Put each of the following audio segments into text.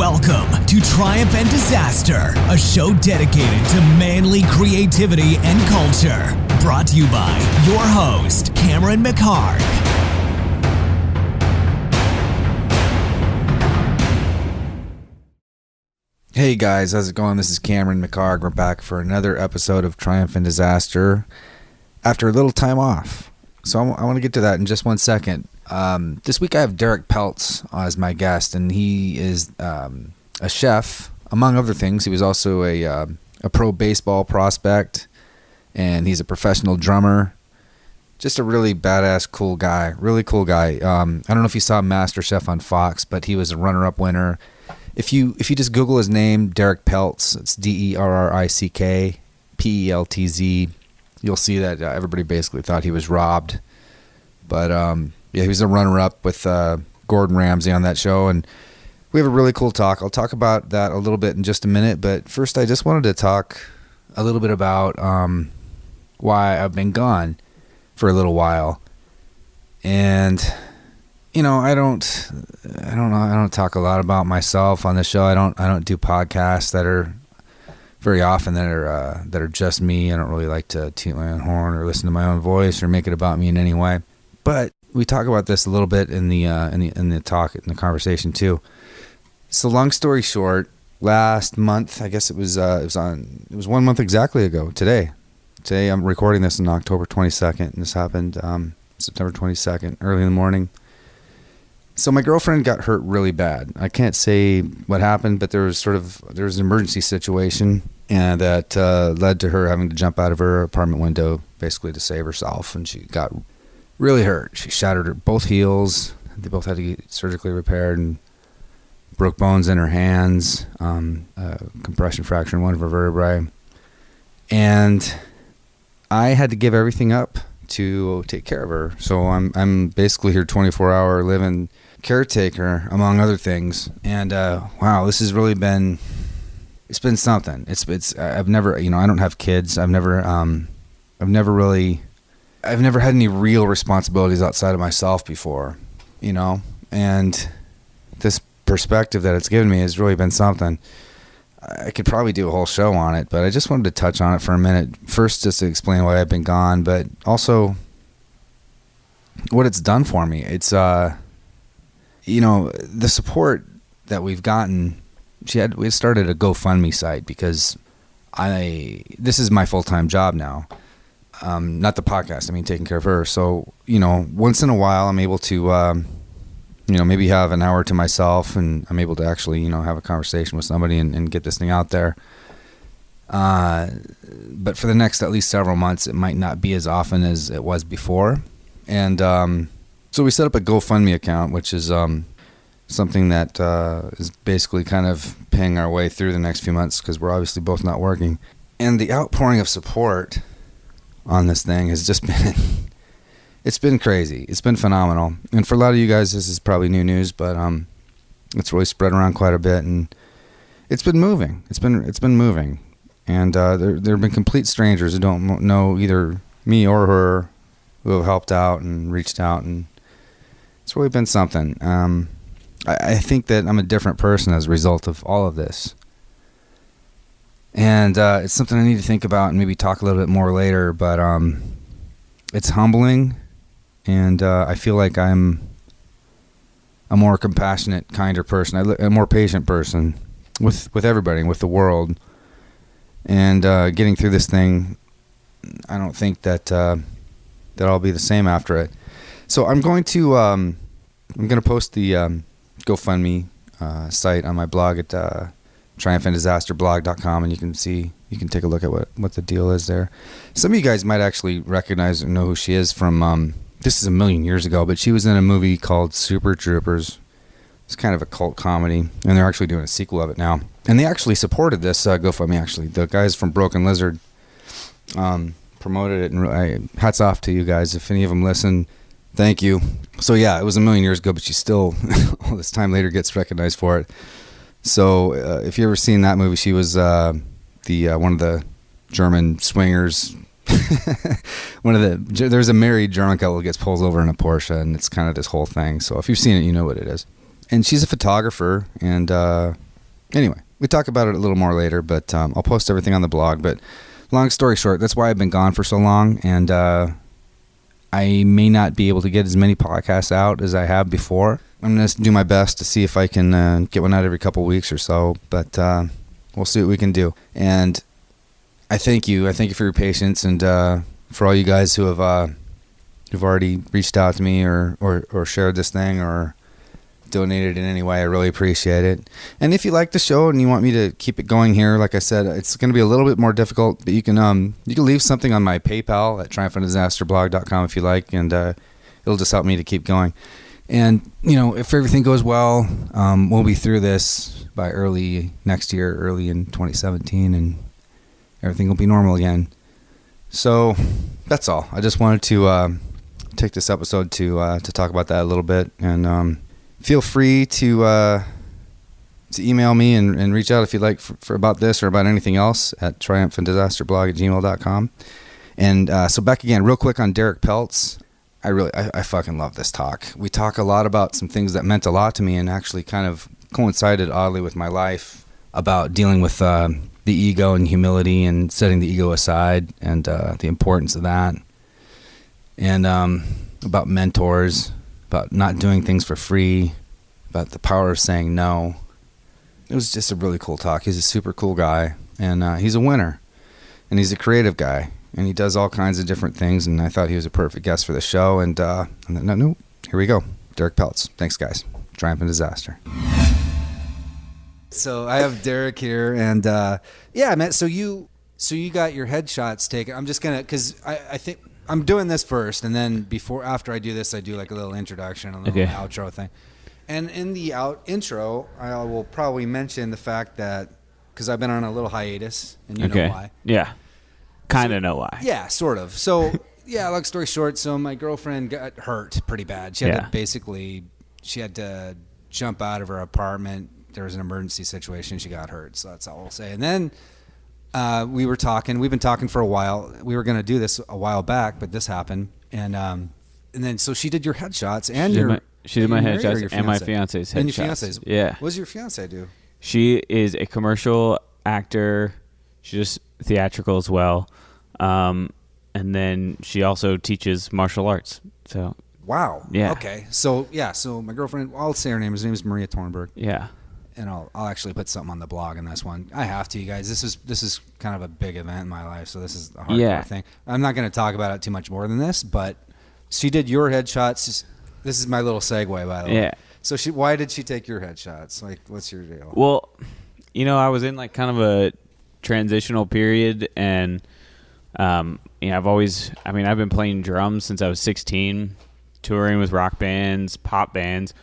Welcome to Triumph and Disaster, a show dedicated to manly creativity and culture. Brought to you by your host, Cameron McHarg. Hey guys, how's it going? This is Cameron McHarg. We're back for another episode of Triumph and Disaster after a little time off. So I want to get to that in just 1 second. This week I have Derrick Peltz as my guest, and he is a chef, among other things. He was also a pro baseball prospect, and he's a professional drummer. Just a really badass, cool guy. Really cool guy. I don't know if you saw MasterChef on Fox, but he was a runner-up winner. If you just Google his name, Derrick Peltz, it's Derrick Peltz, you'll see that everybody basically thought he was robbed. But yeah, he was a runner-up with Gordan Ramsay on that show, and we have a really cool talk. I'll talk about that a little bit in just a minute, but first I just wanted to talk a little bit about why I've been gone for a little while. And you know, I don't talk a lot about myself on the show. I don't do podcasts that are very often that are just me. I don't really like to toot my own horn or listen to my own voice or make it about me in any way. But we talk about this a little bit in the conversation too. So long story short, last month, I guess it was 1 month exactly ago today. Today I'm recording this on October 22nd, and this happened September 22nd, early in the morning. So my girlfriend got hurt really bad. I can't say what happened, but there was an emergency situation, and that led to her having to jump out of her apartment window basically to save herself, and she got really hurt. She shattered her both heels. They both had to get surgically repaired, and broke bones in her hands, compression fracture in one of her vertebrae. And I had to give everything up to take care of her. So I'm basically her 24-hour living caretaker, among other things. And wow, this has really been something. I've never, I don't have kids. I've never had any real responsibilities outside of myself before, and this perspective that it's given me has really been something. I could probably do a whole show on it, but I just wanted to touch on it for a minute. First, just to explain why I've been gone, but also what it's done for me. It's, the support that we've gotten. We started a GoFundMe site because this is my full-time job now. Not the podcast, taking care of her. So, once in a while I'm able to, maybe have an hour to myself, and I'm able to actually, have a conversation with somebody and get this thing out there. But for the next at least several months, it might not be as often as it was before. And so we set up a GoFundMe account, which is something that is basically kind of paying our way through the next few months because we're obviously both not working. And the outpouring of support on this thing has just been... It's been crazy. It's been phenomenal. And for a lot of you guys, this is probably new news, but it's really spread around quite a bit, and it's been moving. It's been moving. And there have been complete strangers who don't know either me or her who have helped out and reached out, and it's really been something. I think that I'm a different person as a result of all of this. And it's something I need to think about and maybe talk a little bit more later, but it's humbling. And I feel like I'm a more compassionate, kinder person, a more patient person with everybody, with the world. And getting through this thing, I don't think that I'll be the same after it. So I'm going to post the GoFundMe site on my blog at triumphanddisasterblog.com, and you can take a look at what the deal is there. Some of you guys might actually recognize or know who she is from. This is a million years ago, but she was in a movie called Super Troopers. It's kind of a cult comedy, and they're actually doing a sequel of it now. And they actually supported this GoFundMe, actually. The guys from Broken Lizard promoted it, and hats off to you guys. If any of them listen, thank you. So yeah, it was a million years ago, but she still, all this time later, gets recognized for it. So if you ever seen that movie, she was one of the German swingers. There's a married German couple that gets pulled over in a Porsche, and it's kind of this whole thing. So if you've seen it, you know what it is. And she's a photographer, and Anyway, we talk about it a little more later, but I'll post everything on the blog. But long story short, that's why I've been gone for so long, and I may not be able to get as many podcasts out as I have before. I'm going to do my best to see if I can get one out every couple weeks or so, but we'll see what we can do. And I thank you. I thank you for your patience, and for all you guys who have who've already reached out to me or shared this thing or donated in any way. I really appreciate it. And if you like the show and you want me to keep it going here, like I said, it's going to be a little bit more difficult, but you can leave something on my PayPal at triumphantdisasterblog.com if you like, and it'll just help me to keep going. And, if everything goes well, we'll be through this by early next year, early in 2017, and everything will be normal again. So that's all. I just wanted to take this episode to talk about that a little bit, and feel free to email me and reach out if you'd like for about this or about anything else at triumphantdisasterblog@gmail.com. And so back again, real quick on Derrick Peltz. I fucking love this talk. We talk a lot about some things that meant a lot to me and actually kind of coincided oddly with my life about dealing with the ego and humility and setting the ego aside and the importance of that. And about mentors, about not doing things for free, about the power of saying no. It was just a really cool talk. He's a super cool guy, and he's a winner, and he's a creative guy, and he does all kinds of different things, and I thought he was a perfect guest for the show, and no, here we go. Derrick Peltz. Thanks, guys. Triumph and Disaster. So I have Derrick here, and man, so you got your headshots taken. I'm just going to, because I think I'm doing this first, and then after I do this, I do like a little introduction, a little outro thing. And in the intro, I will probably mention the fact that, because I've been on a little hiatus, and you know why. Yeah. Kind of know why. Yeah, sort of. So, long story short, so my girlfriend got hurt pretty bad. She had to jump out of her apartment. There was an emergency situation. She got hurt. So that's all we'll say. And then we've been talking for a while. We were going to do this a while back, but this happened. And then, so she did your headshots and she did my headshots and my fiance's headshots. And your fiance's. Yeah. What does your fiance do? She is a commercial actor. She does theatrical as well. And then she also teaches martial arts. So. Wow. Yeah. Okay. So, so my girlfriend, I'll say her name. Her name is Maria Tornberg. Yeah. And I'll actually put something on the blog on this one. I have to, you guys. This is kind of a big event in my life, so this is a hardcore thing. I'm not going to talk about it too much more than this, but she did your headshots. This is my little segue, by the way. Yeah. So why did she take your headshots? Like, what's your deal? Well, I was in like kind of a transitional period, and I've been playing drums since I was 16, touring with rock bands, pop bands.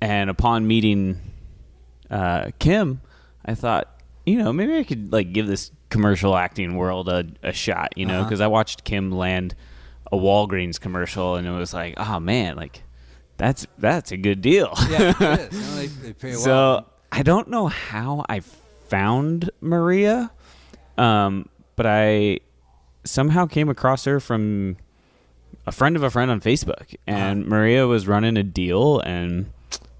And upon meeting Kim, I thought, maybe I could like give this commercial acting world a shot, because I watched Kim land a Walgreens commercial, and it was like, oh man, like that's a good deal. Yeah, it is. They pay well. So I don't know how I found Maria, but I somehow came across her from a friend of a friend on Facebook, and Maria was running a deal, and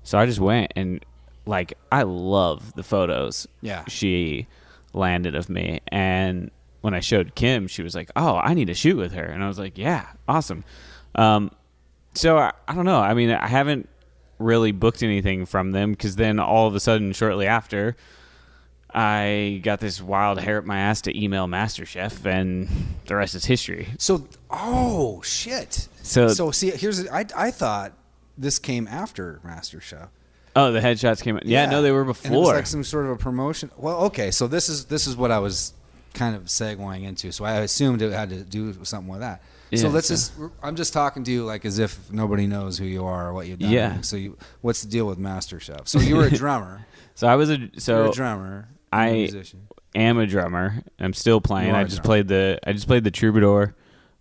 so I just went, and like I love the photos she landed of me, and when I showed Kim, she was like, oh, I need to shoot with her, and I was like, yeah, awesome. So I don't know. I mean, I haven't really booked anything from them, because then all of a sudden, shortly after, I got this wild hair up my ass to email MasterChef, and the rest is history. So, oh shit. So see, I thought this came after MasterChef. Oh, the headshots came. Yeah, no, they were before. And it was like some sort of a promotion. Well, okay, so this is what I was kind of segueing into. So I assumed it had to do something with that. Yeah, I'm just talking to you like as if nobody knows who you are or what you've done. Yeah. So what's the deal with MasterChef? So you were a drummer. You're a drummer. I am a drummer. I'm still playing. I just played the Troubadour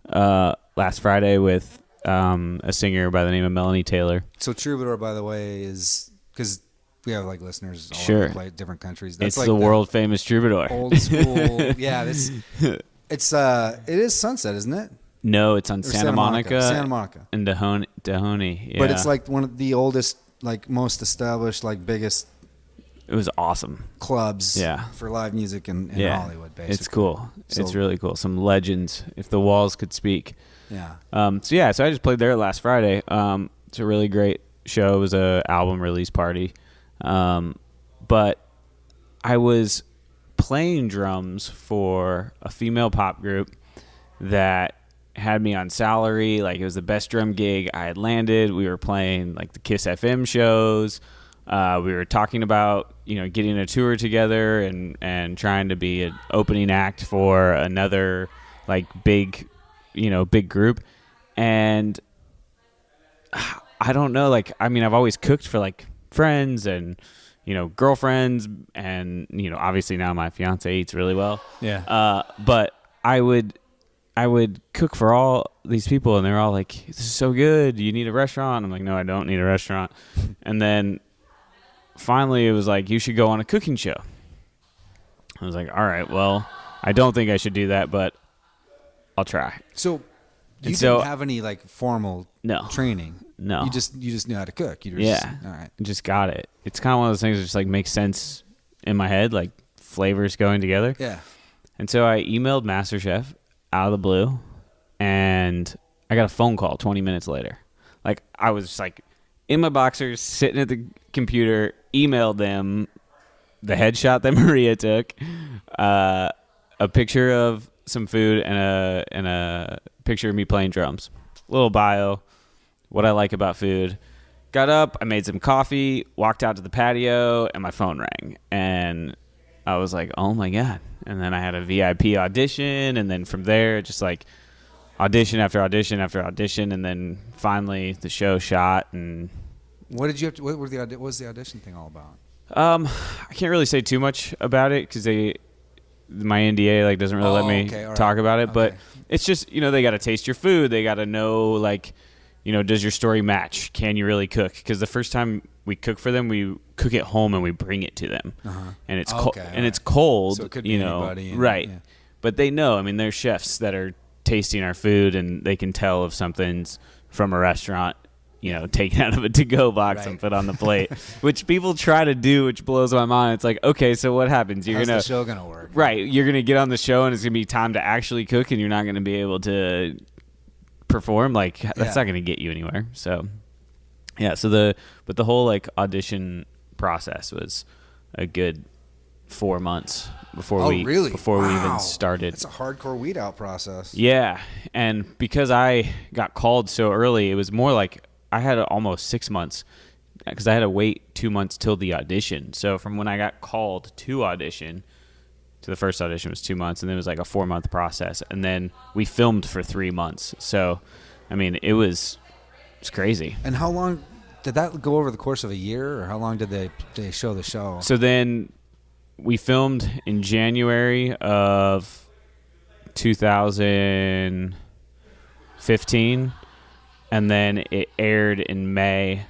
last Friday with a singer by the name of Melanie Taylor. So Troubadour, by the way, is because we have like listeners all over the different countries. That's like the world famous Troubadour. Old school. Yeah, it is Sunset, isn't it? No, it's on Santa Monica. Santa Monica. And Dahoney. Yeah. But it's like one of the oldest, like most established, like biggest It was awesome. clubs Yeah. for live music in Hollywood, basically. It's cool. So- It's really cool. Some legends, if the walls could speak. Yeah. So I just played there last Friday. It's a really great show. It was a album release party. But I was playing drums for a female pop group that had me on salary. Like, it was the best drum gig I had landed. We were playing like the Kiss FM shows. We were talking about, getting a tour together and trying to be an opening act for another like big group. And I don't know, I've always cooked for like friends and, girlfriends and, obviously now my fiance eats really well. Yeah. But I would cook for all these people and they're all like, this is so good. You need a restaurant. I'm like, no, I don't need a restaurant. And then finally it was like, you should go on a cooking show. I was like, all right, well, I don't think I should do that, but I'll try. So you didn't have any like formal training? No. You just knew how to cook. All right. Just got it. It's kind of one of those things that just like makes sense in my head, like flavors going together. Yeah. And so I emailed MasterChef out of the blue, and I got a phone call 20 minutes later. Like, I was just like in my boxers, sitting at the computer, emailed them the headshot that Maria took, a picture of some food, and a picture of me playing drums. Little bio, what I like about food. Got up, I made some coffee, walked out to the patio, and my phone rang. And I was like, oh my God. And then I had a VIP audition, and then from there, just like audition after audition after audition, and then finally the show shot. And what did you have to, what was the audition thing all about? I can't really say too much about it because my NDA like doesn't really let me talk about it. But it's just, they got to taste your food. They got to know, like, does your story match? Can you really cook? Because the first time we cook for them, we cook at home and we bring it to them, and it's it's cold. So it could be anybody, right? Yeah. But they know. I mean, they're chefs that are tasting our food, and they can tell if something's from a restaurant, taken out of a to-go box and put on the plate, which people try to do, which blows my mind. It's like, okay, so what happens? How's the show gonna work? Right, you're gonna get on the show, and it's gonna be time to actually cook, and you're not gonna be able to perform. Like, that's not gonna get you anywhere. So the whole like audition process was a good 4 months before we even started. It's a hardcore weed out process. Yeah, and because I got called so early, it was more like I had almost 6 months because I had to wait 2 months till the audition. So from when I got called to audition to the first audition was 2 months, and then it was like a 4-month process, and then we filmed for 3 months. So, I mean, it's crazy. And how long did that go over the course of a year, or how long did they show the show? So then we filmed in January of 2015, and then it aired in May,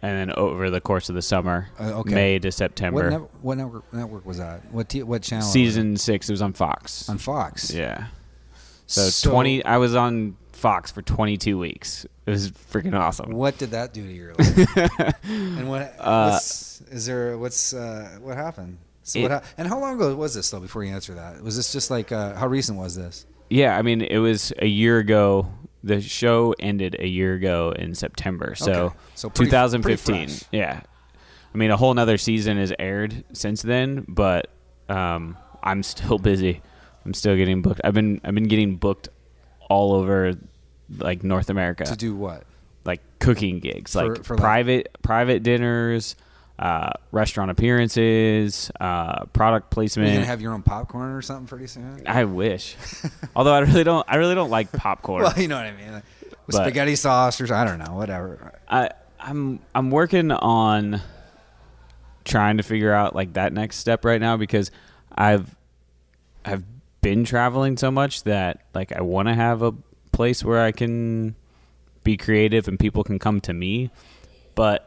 and then over the course of the summer, May to September. What network was that? What channel? Season 6. It was on Fox. On Fox. Yeah. So 20. I was on Fox for 22 weeks. It was freaking awesome. What did that do to your life? And what happened? So and how long ago was this, though, before you answer that? Was this just like, how recent was this? Yeah, I mean, it was a year ago. The show ended a year ago in September. So 2015. Pretty fresh. Yeah. I mean, a whole nother season has aired since then, but I'm still busy. I'm still getting booked. I've been getting booked all over, like, North America. To do what? Like cooking gigs, for private dinners, restaurant appearances, product placement. Are you gonna have your own popcorn or something pretty soon? I wish. Although I really don't like popcorn. Well, you know what I mean. With spaghetti sauce or I don't know, whatever. I'm working on trying to figure out like that next step right now, because I've been traveling so much that like I want to have a place where I can be creative and people can come to me, but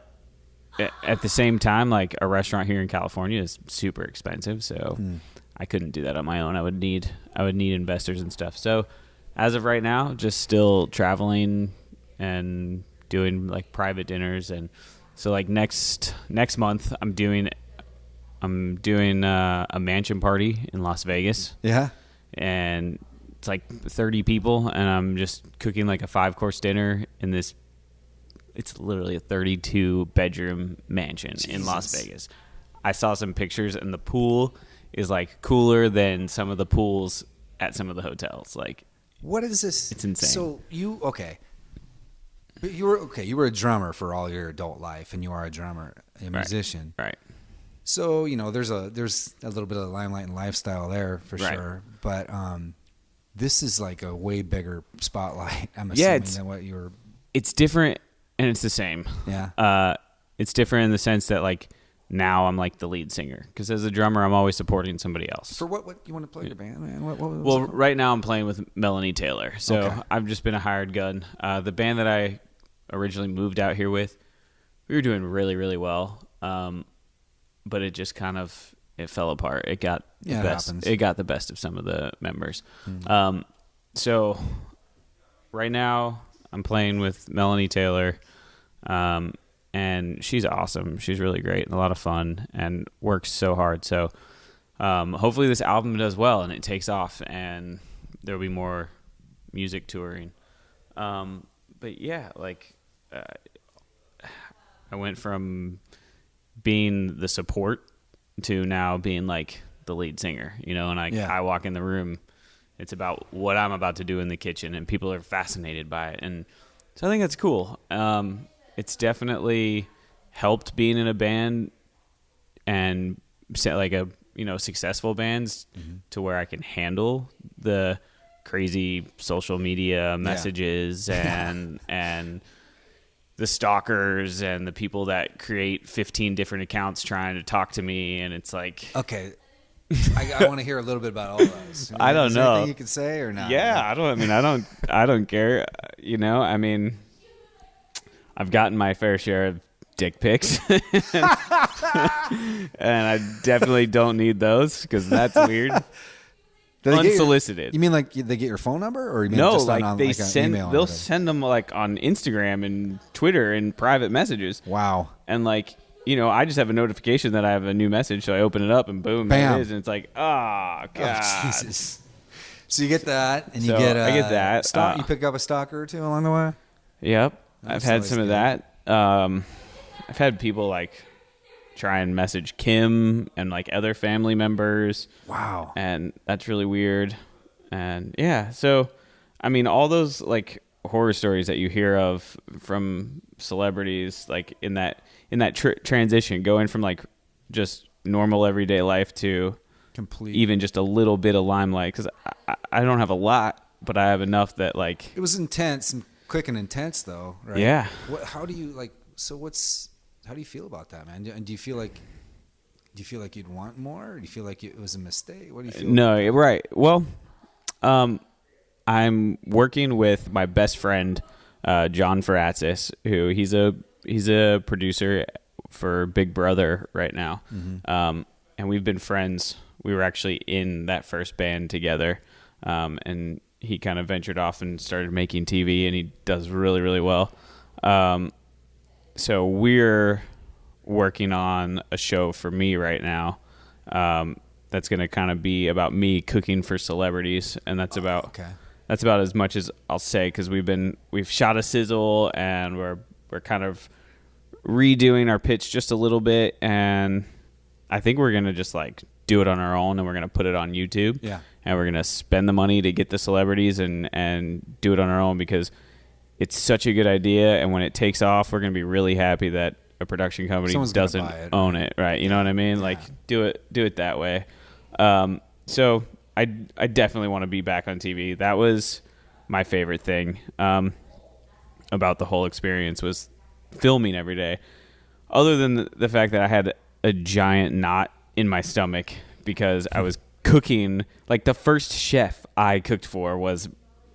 at the same time, like, a restaurant here in California is super expensive, so I couldn't do that on my own. I would need investors and stuff. So as of right now, just still traveling and doing like private dinners. And so like next month I'm doing I'm doing a mansion party in Las Vegas. Yeah. And it's like 30 people, and I'm just cooking like a 5-course dinner in this. It's literally a 32-bedroom mansion in Las Vegas. I saw some pictures, and the pool is like cooler than some of the pools at some of the hotels. Like, what is this? It's insane. So but you were a drummer for all your adult life, and you are a drummer, a musician. Right. So, there's a little bit of limelight and lifestyle there for sure. But this is like a way bigger spotlight, I'm assuming, than what you were. It's different, and it's the same. Yeah. It's different in the sense that, like, now I'm like the lead singer. Because as a drummer, I'm always supporting somebody else. For what you want to play your band, man? Well, right now I'm playing with Melanie Taylor. So okay. I've just been a hired gun. The band that I originally moved out here with, we were doing really, really well. But it just kind of fell apart. It got the best. It got the best of some of the members. Mm-hmm. So right now I'm playing with Melanie Taylor, and she's awesome. She's really great and a lot of fun and works so hard. So hopefully this album does well and it takes off, and there'll be more music touring. But yeah, like I went from being the support to now being like the lead singer, and I walk in the room, it's about what I'm about to do in the kitchen, and people are fascinated by it. And so I think that's cool. It's definitely helped being in a band and like a, successful bands to where I can handle the crazy social media messages and the stalkers and the people that create 15 different accounts trying to talk to me, and it's like, okay, I want to hear a little bit about all those. I don't is know. There anything you can say or not? Yeah, I don't care. I've gotten my fair share of dick pics, and I definitely don't need those because that's weird. Unsolicited. You mean like they get your phone number, or you mean no? just Like on they like send, email they'll send them like on Instagram and Twitter and private messages. Wow. And like I just have a notification that I have a new message, so I open it up and boom, bam, there it is, and it's like, God. Oh, Jesus. So you get that, and I get that. You pick up a stalker or two along the way. Yep, I've had some of that. I've had people like try and message Kim and like other family members. Wow. And that's really weird. And yeah, so I mean, all those like horror stories that you hear of from celebrities, like in that transition, going from like just normal everyday life to complete, even just a little bit of limelight. Because I don't have a lot, but I have enough that like it was intense and quick and intense though, right? Yeah. How do you like? So how do you feel about that, man? Do you feel like you'd want more? Or do you feel like it was a mistake? What do you feel? No, right. Well, I'm working with my best friend, John Faratzis, who he's a producer for Big Brother right now. Mm-hmm. And we've been friends. We were actually in that first band together. And he kind of ventured off and started making TV, and he does really, really well. So we're working on a show for me right now that's going to kind of be about me cooking for celebrities, and that's about as much as I'll say, because we've shot a sizzle, and we're kind of redoing our pitch just a little bit, and I think we're going to just like do it on our own, and we're going to put it on YouTube. Yeah. And we're going to spend the money to get the celebrities and do it on our own, because it's such a good idea, and when it takes off, we're going to be really happy that a production company doesn't own it, right? You know what I mean? Yeah. Like do it that way. So I definitely want to be back on TV. That was my favorite thing about the whole experience, was filming every day. Other than the fact that I had a giant knot in my stomach because I was cooking. Like the first chef I cooked for was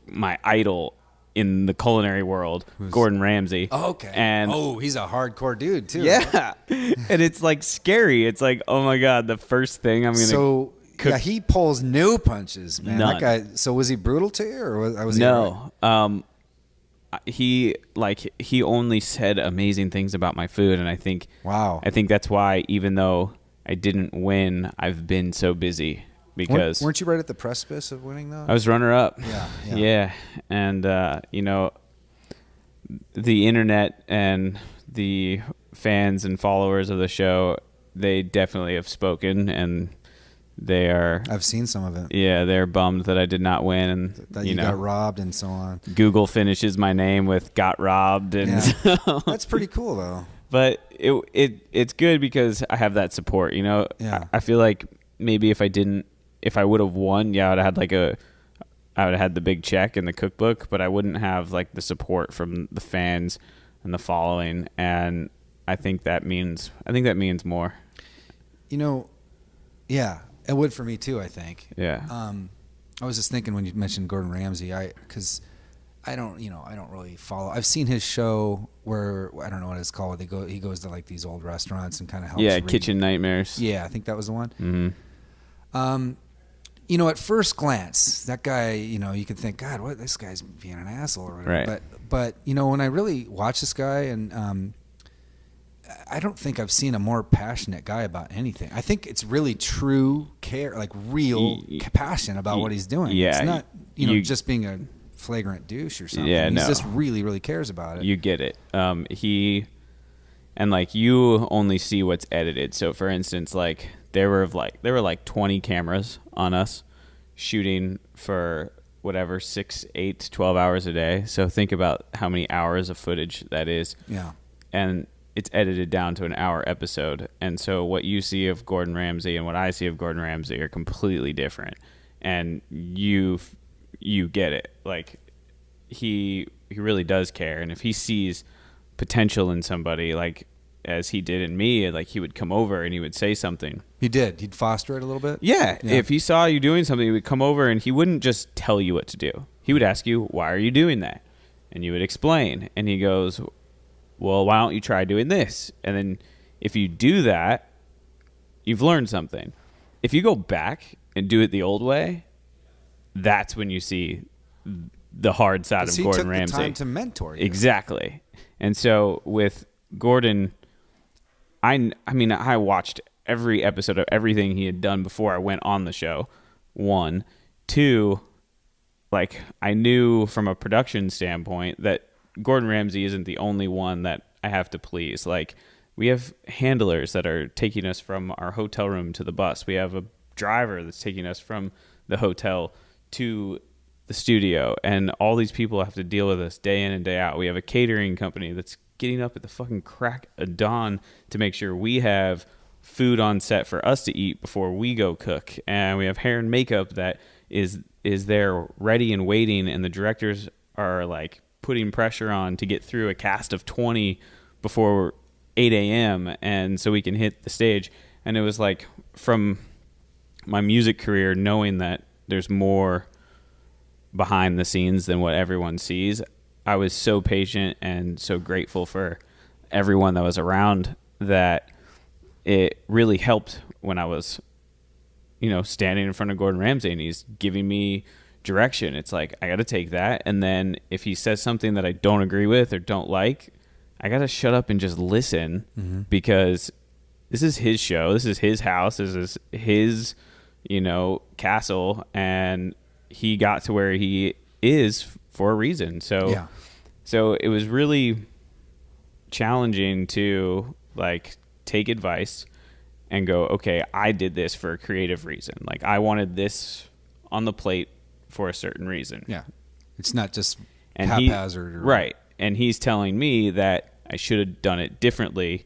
my idol in the culinary world, Gordan Ramsay. Oh, okay. And he's a hardcore dude too. Yeah. And it's like scary. It's like, oh my God, the first thing I'm going to cook. Yeah, he pulls no punches, man. None. That guy. So was he brutal to you, or was he? No. He only said amazing things about my food, and I think wow. I think that's why, even though I didn't win. I've been so busy because weren't you right at the precipice of winning though? I was runner up. Yeah. And the internet and the fans and followers of the show, they definitely have spoken, and they are. I've seen some of it. Yeah, they're bummed that I did not win, and that you got robbed and so on. Google finishes my name with "got robbed," and that's pretty cool though. But it's good because I have that support. Yeah. I feel like maybe if I would have won, I would have had the big check in the cookbook, but I wouldn't have like the support from the fans and the following, and I think that means more. Yeah, it would for me too, I think. Yeah. I was just thinking when you mentioned Gordan Ramsay, because I don't really follow. I've seen his show where I don't know what it's called. He goes to like these old restaurants and kind of helps. Yeah, Kitchen Nightmares. Yeah, I think that was the one. Mm-hmm. At first glance, that guy, you could think, God, what, this guy's being an asshole or whatever. Right. But when I really watch this guy, and I don't think I've seen a more passionate guy about anything. I think it's really true care, like real passion about what he's doing. Yeah. It's not, just being a flagrant douche or something. Yeah, he just really, really cares about it. You get it. You only see what's edited. So for instance, like there were 20 cameras on us shooting for whatever 6, 8, 12 hours a day. So think about how many hours of footage that is. Yeah. And it's edited down to an hour episode. And so what you see of Gordan Ramsay and what I see of Gordan Ramsay are completely different. And you get it. Like he really does care. And if he sees potential in somebody, like as he did in me, like he would come over and he would say something. He did. He'd foster it a little bit. Yeah. If he saw you doing something, he would come over and he wouldn't just tell you what to do. He would ask you, why are you doing that? And you would explain. And he goes, well, why don't you try doing this? And then if you do that, you've learned something. If you go back and do it the old way, that's when you see the hard side of Gordan Ramsay. He took the time to mentor you. Exactly. And so with Gordan, I watched every episode of everything he had done before I went on the show. 1, 2, like I knew from a production standpoint that Gordan Ramsay isn't the only one that I have to please. Like we have handlers that are taking us from our hotel room to the bus. We have a driver that's taking us from the hotel to the studio, and all these people have to deal with us day in and day out. We have a catering company that's getting up at the fucking crack of dawn to make sure we have food on set for us to eat before we go cook. And we have hair and makeup that is there ready and waiting, and the directors are like putting pressure on to get through a cast of 20 before 8 a.m. and so we can hit the stage. And it was like from my music career, knowing that there's more behind the scenes than what everyone sees, I was so patient and so grateful for everyone that was around that it really helped when I was, standing in front of Gordan Ramsay and he's giving me direction. It's like, I got to take that. And then if he says something that I don't agree with or don't like, I got to shut up and just listen, because this is his show. This is his house. This is his, castle. And he got to where he is for a reason. So it was really challenging to like take advice and go, okay, I did this for a creative reason. Like I wanted this on the plate for a certain reason. Yeah. It's not just haphazard. Right. And he's telling me that I should have done it differently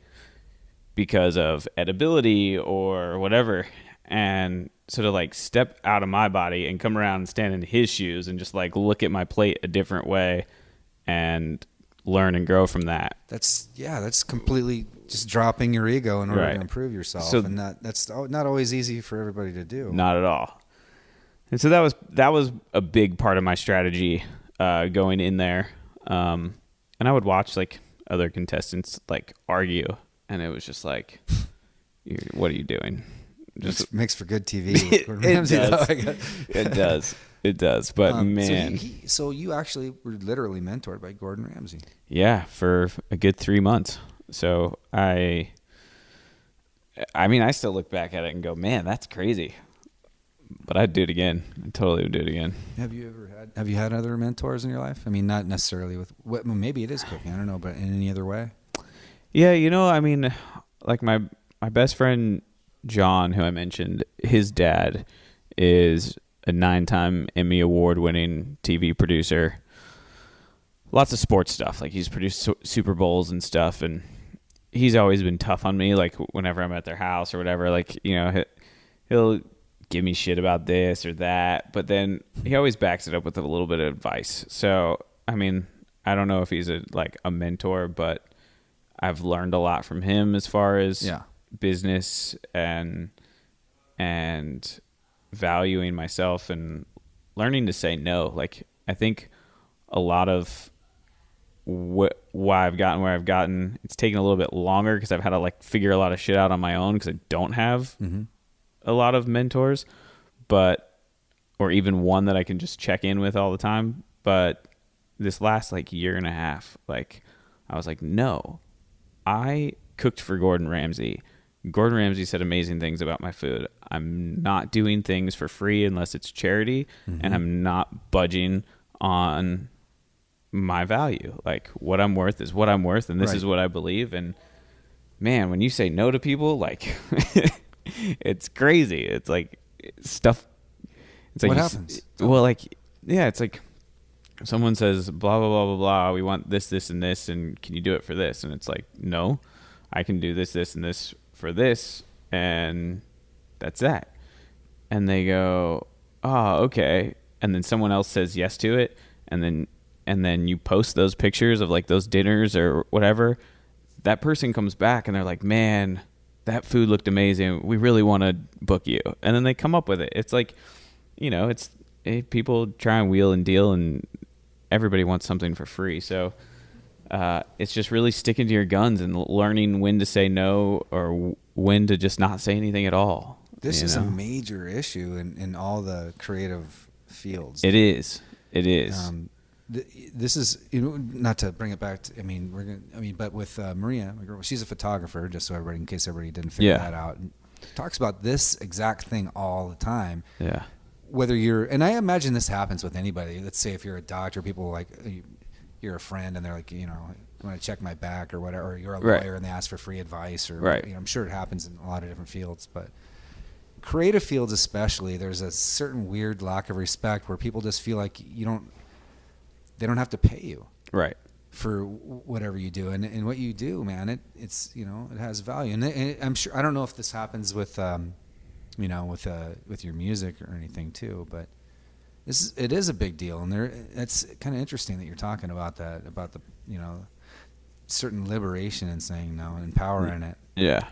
because of edibility or whatever. And so to like step out of my body and come around and stand in his shoes and just like look at my plate a different way and learn and grow from that. That's completely just dropping your ego in order to improve yourself. So, and that's not always easy for everybody to do. Not at all. And so that was a big part of my strategy going in there. And I would watch like other contestants like argue, and it was just like, what are you doing? Just makes for good TV. It does. But man, so you actually were literally mentored by Gordan Ramsay. Yeah, for a good 3 months. So I mean, I still look back at it and go, man, that's crazy. But I'd do it again. I totally would do it again. Have you had other mentors in your life? I mean, not necessarily with maybe it is cooking. I don't know, but in any other way? Yeah, I mean, like my best friend John, who I mentioned, his dad is a 9-time Emmy Award-winning TV producer. Lots of sports stuff. Like he's produced Super Bowls and stuff, and he's always been tough on me. Like whenever I'm at their house or whatever, like he'll give me shit about this or that, but then he always backs it up with a little bit of advice. So I mean, I don't know if he's a mentor, but I've learned a lot from him as far as business and valuing myself and learning to say no. Like I think a lot of why I've gotten where I've gotten, it's taken a little bit longer because I've had to figure a lot of shit out on my own because I don't have a lot of mentors, or even one that I can just check in with all the time. But this last year and a half, I was like, no, I cooked for Gordan Ramsay. Gordan Ramsay said amazing things about my food. I'm not doing things for free unless it's charity, and I'm not budging on my value. Like what I'm worth is what I'm worth, and this is what I believe. And man, when you say no to people, it's crazy. It's stuff. It's what happens? Well, it's like someone says blah blah blah blah blah. We want this, this, and this, and can you do it for this? And it's like, no, I can do this, this, and this for this, and that's that. And they go, oh, okay. And then someone else says yes to it, and then you post those pictures of those dinners or whatever. That person comes back and they're like, man, that food looked amazing. We really want to book you. And then they come up with it. It's people try and wheel and deal, and everybody wants something for free. So it's just really sticking to your guns and learning when to say no or when to just not say anything at all. This is a major issue in all the creative fields. It is. This is, not to bring it back to, but with Maria, my girl, she's a photographer, just so everybody, in case everybody didn't figure that out, and talks about this exact thing all the time. Yeah. Whether and I imagine this happens with anybody. Let's say if you're a doctor, people you're a friend and they're like, you want to check my back or whatever, or you're a lawyer and they ask for free advice or, I'm sure it happens in a lot of different fields, but creative fields especially, there's a certain weird lack of respect where people just feel like they don't have to pay you for whatever you do, and what you do, man, it's it has value, and I'm sure, I don't know if this happens with with your music or anything too, but it is a big deal, and it's kind of interesting that you're talking about that, about the certain liberation in saying no and power in it. Yeah.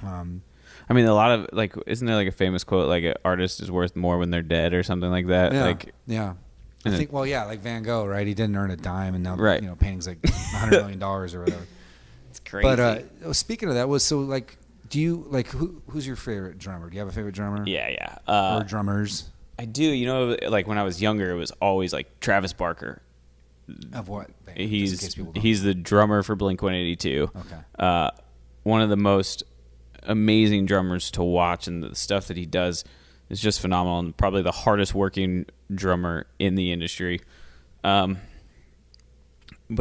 I mean, a lot of isn't there a famous quote an artist is worth more when they're dead or something like that? Yeah. I think, like Van Gogh, right? He didn't earn a dime, and now paintings $100 million or whatever. It's crazy. But speaking of that, do you who's your favorite drummer? Do you have a favorite drummer? Yeah. Or drummers? I do. When I was younger, it was always Travis Barker. Of what band? He's the drummer for Blink-182. Okay. One of the most amazing drummers to watch, and the stuff that he does is just phenomenal, and probably the hardest working drummer in the industry. But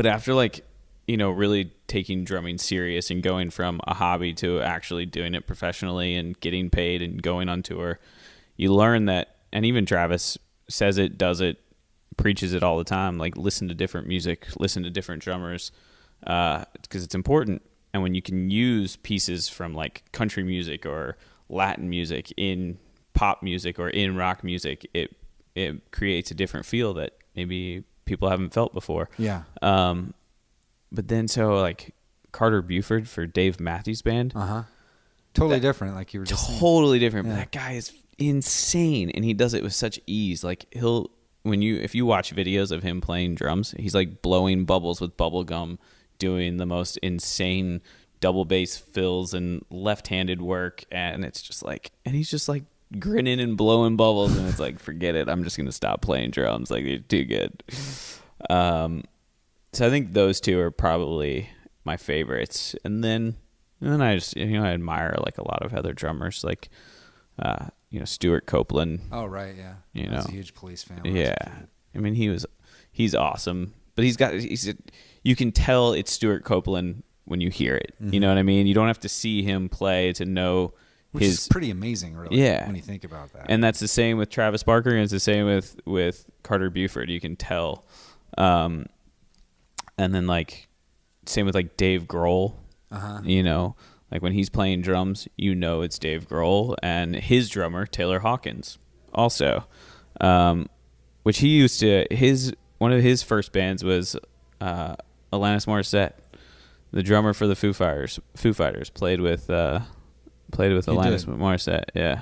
after really taking drumming serious and going from a hobby to actually doing it professionally and getting paid and going on tour, you learn that, and even Travis says it, does it, preaches it all the time, listen to different music, listen to different drummers, because it's important. And when you can use pieces from country music or Latin music in pop music or in rock music, it creates a different feel that maybe people haven't felt before. Yeah. But then Carter Buford for Dave Matthews Band. Totally different, like you were just saying. Totally different. Yeah. But that guy is insane, and he does it with such ease. If you watch videos of him playing drums, he's blowing bubbles with bubble gum, doing the most insane double bass fills and left-handed work, and it's just and he's just grinning and blowing bubbles, and it's forget it, I'm just gonna stop playing drums, they're too good. So I think those two are probably my favorites, and then And then I just, I admire like a lot of other drummers, like, Stuart Copeland. Oh, right. Yeah. I was a huge Police fan. Yeah. I mean, he's awesome, but you can tell it's Stuart Copeland when you hear it. Mm-hmm. You know what I mean? You don't have to see him play to know Which is pretty amazing, really. Yeah. When you think about that. And that's the same with Travis Barker, and it's the same with Carter Buford. You can tell. And then like, same with like Dave Grohl. Like when he's playing drums, it's Dave Grohl, and his drummer Taylor Hawkins also, which he used to one of his first bands was Alanis Morissette, the drummer for the Foo Fighters played with Alanis Morissette, yeah,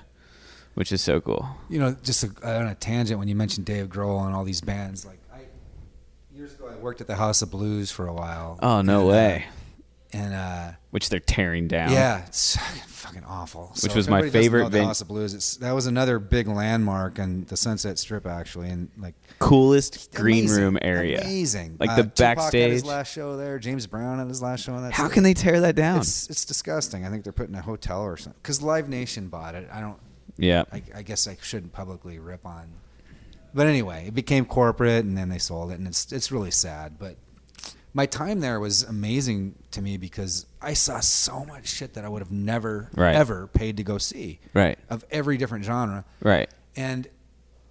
which is so cool. Just on a tangent, when you mentioned Dave Grohl and all these bands, like years ago I worked at the House of Blues for a while. Oh, no way. And which they're tearing down. Yeah, it's fucking awful. Which was my favorite venue. House of Blues. That was another big landmark on the Sunset Strip, actually, and like coolest green room area. Amazing. Like the Tupac backstage. Had his last show there. James Brown had his last show on that. How can they tear that down? It's disgusting. I think they're putting a hotel or something because Live Nation bought it. I don't. Yeah. I guess I shouldn't publicly rip on. But anyway, it became corporate, and then they sold it, and it's really sad, but. My time there was amazing to me because I saw so much shit that I would have never, ever paid to go see. Right. Of every different genre. Right. And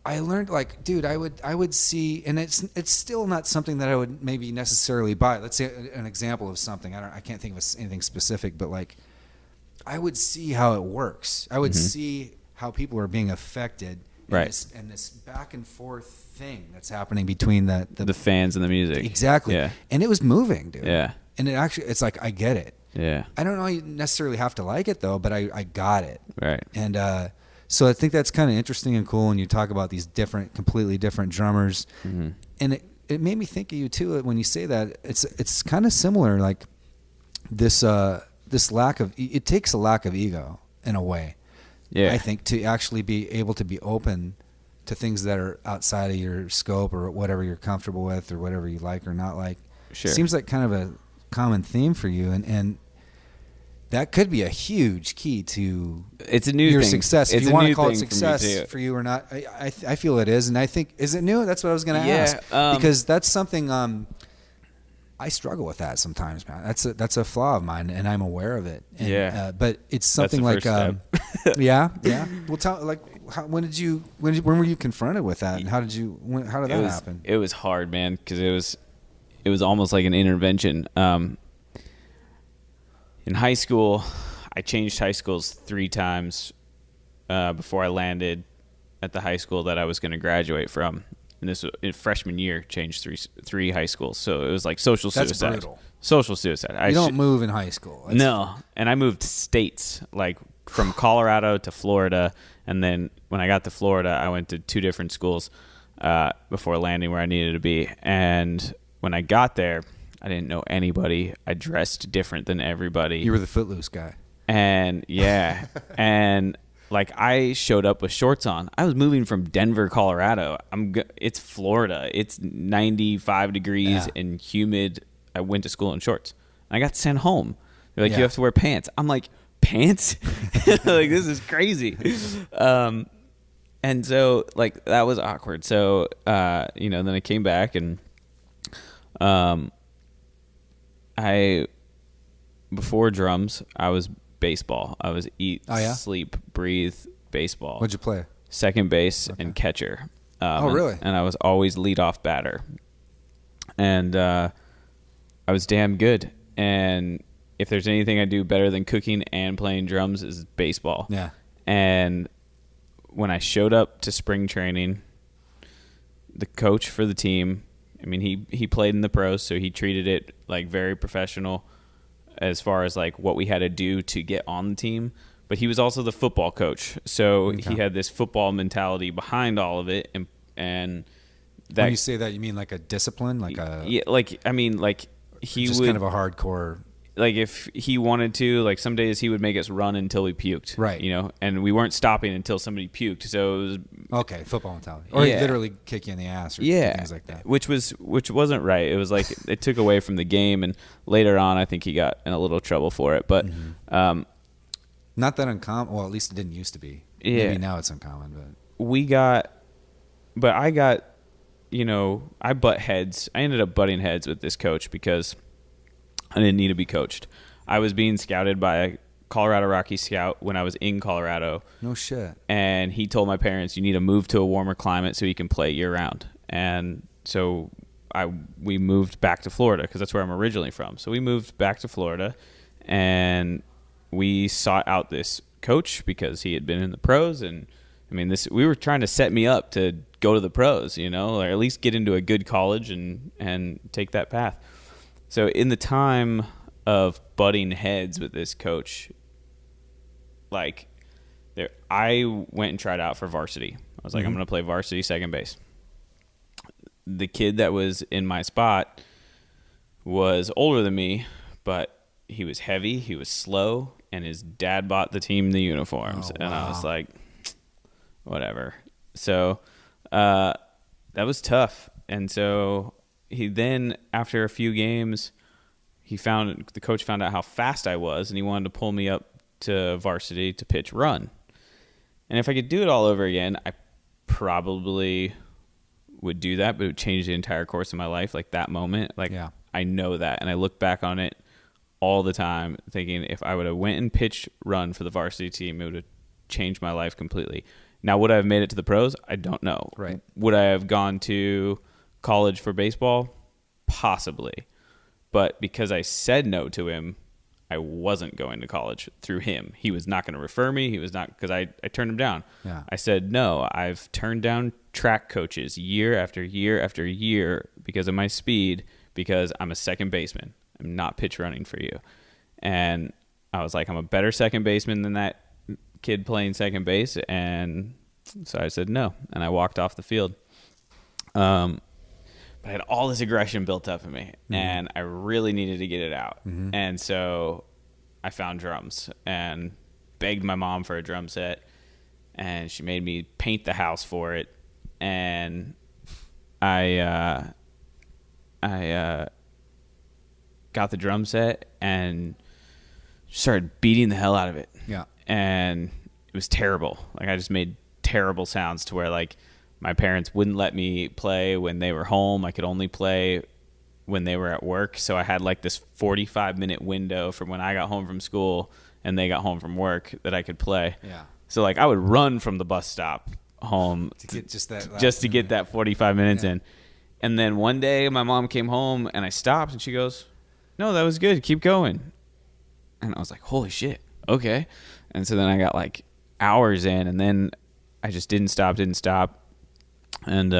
I learned, like, dude, I would see, and it's still not something that I would maybe necessarily buy. Let's say an example of something. I can't think of anything specific, but like, I would see how it works. I would see how people are being affected. Right. And this back and forth thing that's happening between the fans and the music. Exactly. Yeah. And it was moving, dude. Yeah. And it's like, I get it. Yeah. I don't know you necessarily have to like it, though, but I got it. Right. And so I think that's kind of interesting and cool when you talk about these completely different drummers. Mm-hmm. And it made me think of you, too, when you say that. It's kind of similar, like this lack of... It takes a lack of ego, in a way. Yeah. I think, to actually be able to be open to things that are outside of your scope or whatever you're comfortable with or whatever you like or not like. Sure. Seems like kind of a common theme for you, and that could be a huge key to it's a new your thing. success. It's if you a want new to call it thing success for you or not, I feel it is, and I think, is it new? That's what I was going to ask, because that's something I struggle with that sometimes, man. That's a flaw of mine, and I'm aware of it. And, but it's something like, yeah. Well, when were you confronted with that, and how did that happen? It was hard, man, because it was almost like an intervention. In high school, I changed high schools 3 times before I landed at the high school that I was going to graduate from. And this was in freshman year, changed three high schools. So it was like social suicide. That's brutal. Social suicide. You don't move in high school. No. And I moved states, like from Colorado to Florida. And then when I got to Florida, I went to 2 different schools before landing where I needed to be. And when I got there, I didn't know anybody. I dressed different than everybody. You were the Footloose guy. And yeah. And like I showed up with shorts on. I was moving from Denver, Colorado. It's Florida. It's 95 degrees and humid. I went to school in shorts. I got sent home. They're like, you have to wear pants. I'm like, pants? Like, this is crazy. And so like that was awkward. So then I came back and before drums, I was baseball. I was sleep, breathe, baseball. What'd you play? Second base and catcher. Really? And I was always leadoff batter. And I was damn good. And if there's anything I do better than cooking and playing drums is baseball. Yeah. And when I showed up to spring training, the coach for the team, I mean, he played in the pros, so he treated it like very professional as far as like what we had to do to get on the team. But he was also the football coach, so he had this football mentality behind all of it. And that, when you say that, you mean like a discipline, like a he just would kind of a hardcore. like if he wanted to, like some days he would make us run until we puked. Right. You know, and we weren't stopping until somebody puked. So it was okay, football mentality, or he'd literally kick you in the ass, or things like that. Which wasn't right. It was like it took away from the game, and later on, I think he got in a little trouble for it. But not that uncommon. Well, at least it didn't used to be. Yeah. Maybe now it's uncommon, but I got, I butt heads. I ended up butting heads with this coach because I didn't need to be coached. I was being scouted by a Colorado Rocky scout when I was in Colorado. No shit. And he told my parents, you need to move to a warmer climate so you can play year round. And so we moved back to Florida because that's where I'm originally from. So we moved back to Florida and we sought out this coach because he had been in the pros. And I mean, we were trying to set me up to go to the pros, or at least get into a good college and take that path. So in the time of butting heads with this coach, I went and tried out for varsity. I was like, I'm going to play varsity second base. The kid that was in my spot was older than me, but he was heavy, he was slow, and his dad bought the team the uniforms. Oh, and wow. I was like, whatever. So that was tough. And so he then, after a few games, the coach found out how fast I was, and he wanted to pull me up to varsity to pitch run. And if I could do it all over again, I probably would do that, but it would change the entire course of my life, like that moment. Yeah. I know that, and I look back on it all the time thinking if I would have went and pitched run for the varsity team, it would have changed my life completely. Now, would I have made it to the pros? I don't know. Right. Would I have gone to college for baseball? Possibly. But because I said no to him, I wasn't going to college through him. He was not going to refer me. He was not, because I turned him down. Yeah. I said, no, I've turned down track coaches year after year after year because of my speed, because I'm a second baseman. I'm not pitch running for you. And I was like, I'm a better second baseman than that kid playing second base. And so I said no, and I walked off the field. But I had all this aggression built up in me, and I really needed to get it out. And so I found drums and begged my mom for a drum set, and she made me paint the house for it. And I got the drum set and started beating the hell out of it. Yeah. And it was terrible. Like, I just made terrible sounds to where, like, my parents wouldn't let me play when they were home. I could only play when they were at work. So I had like this 45-minute window from when I got home from school and they got home from work that I could play. Yeah. So like I would run from the bus stop home To get to get that 45 minutes in. And then one day my mom came home and I stopped and she goes, "No, that was good. Keep going." And I was like, "Holy shit. Okay." And so then I got like hours in, and then I just didn't stop. And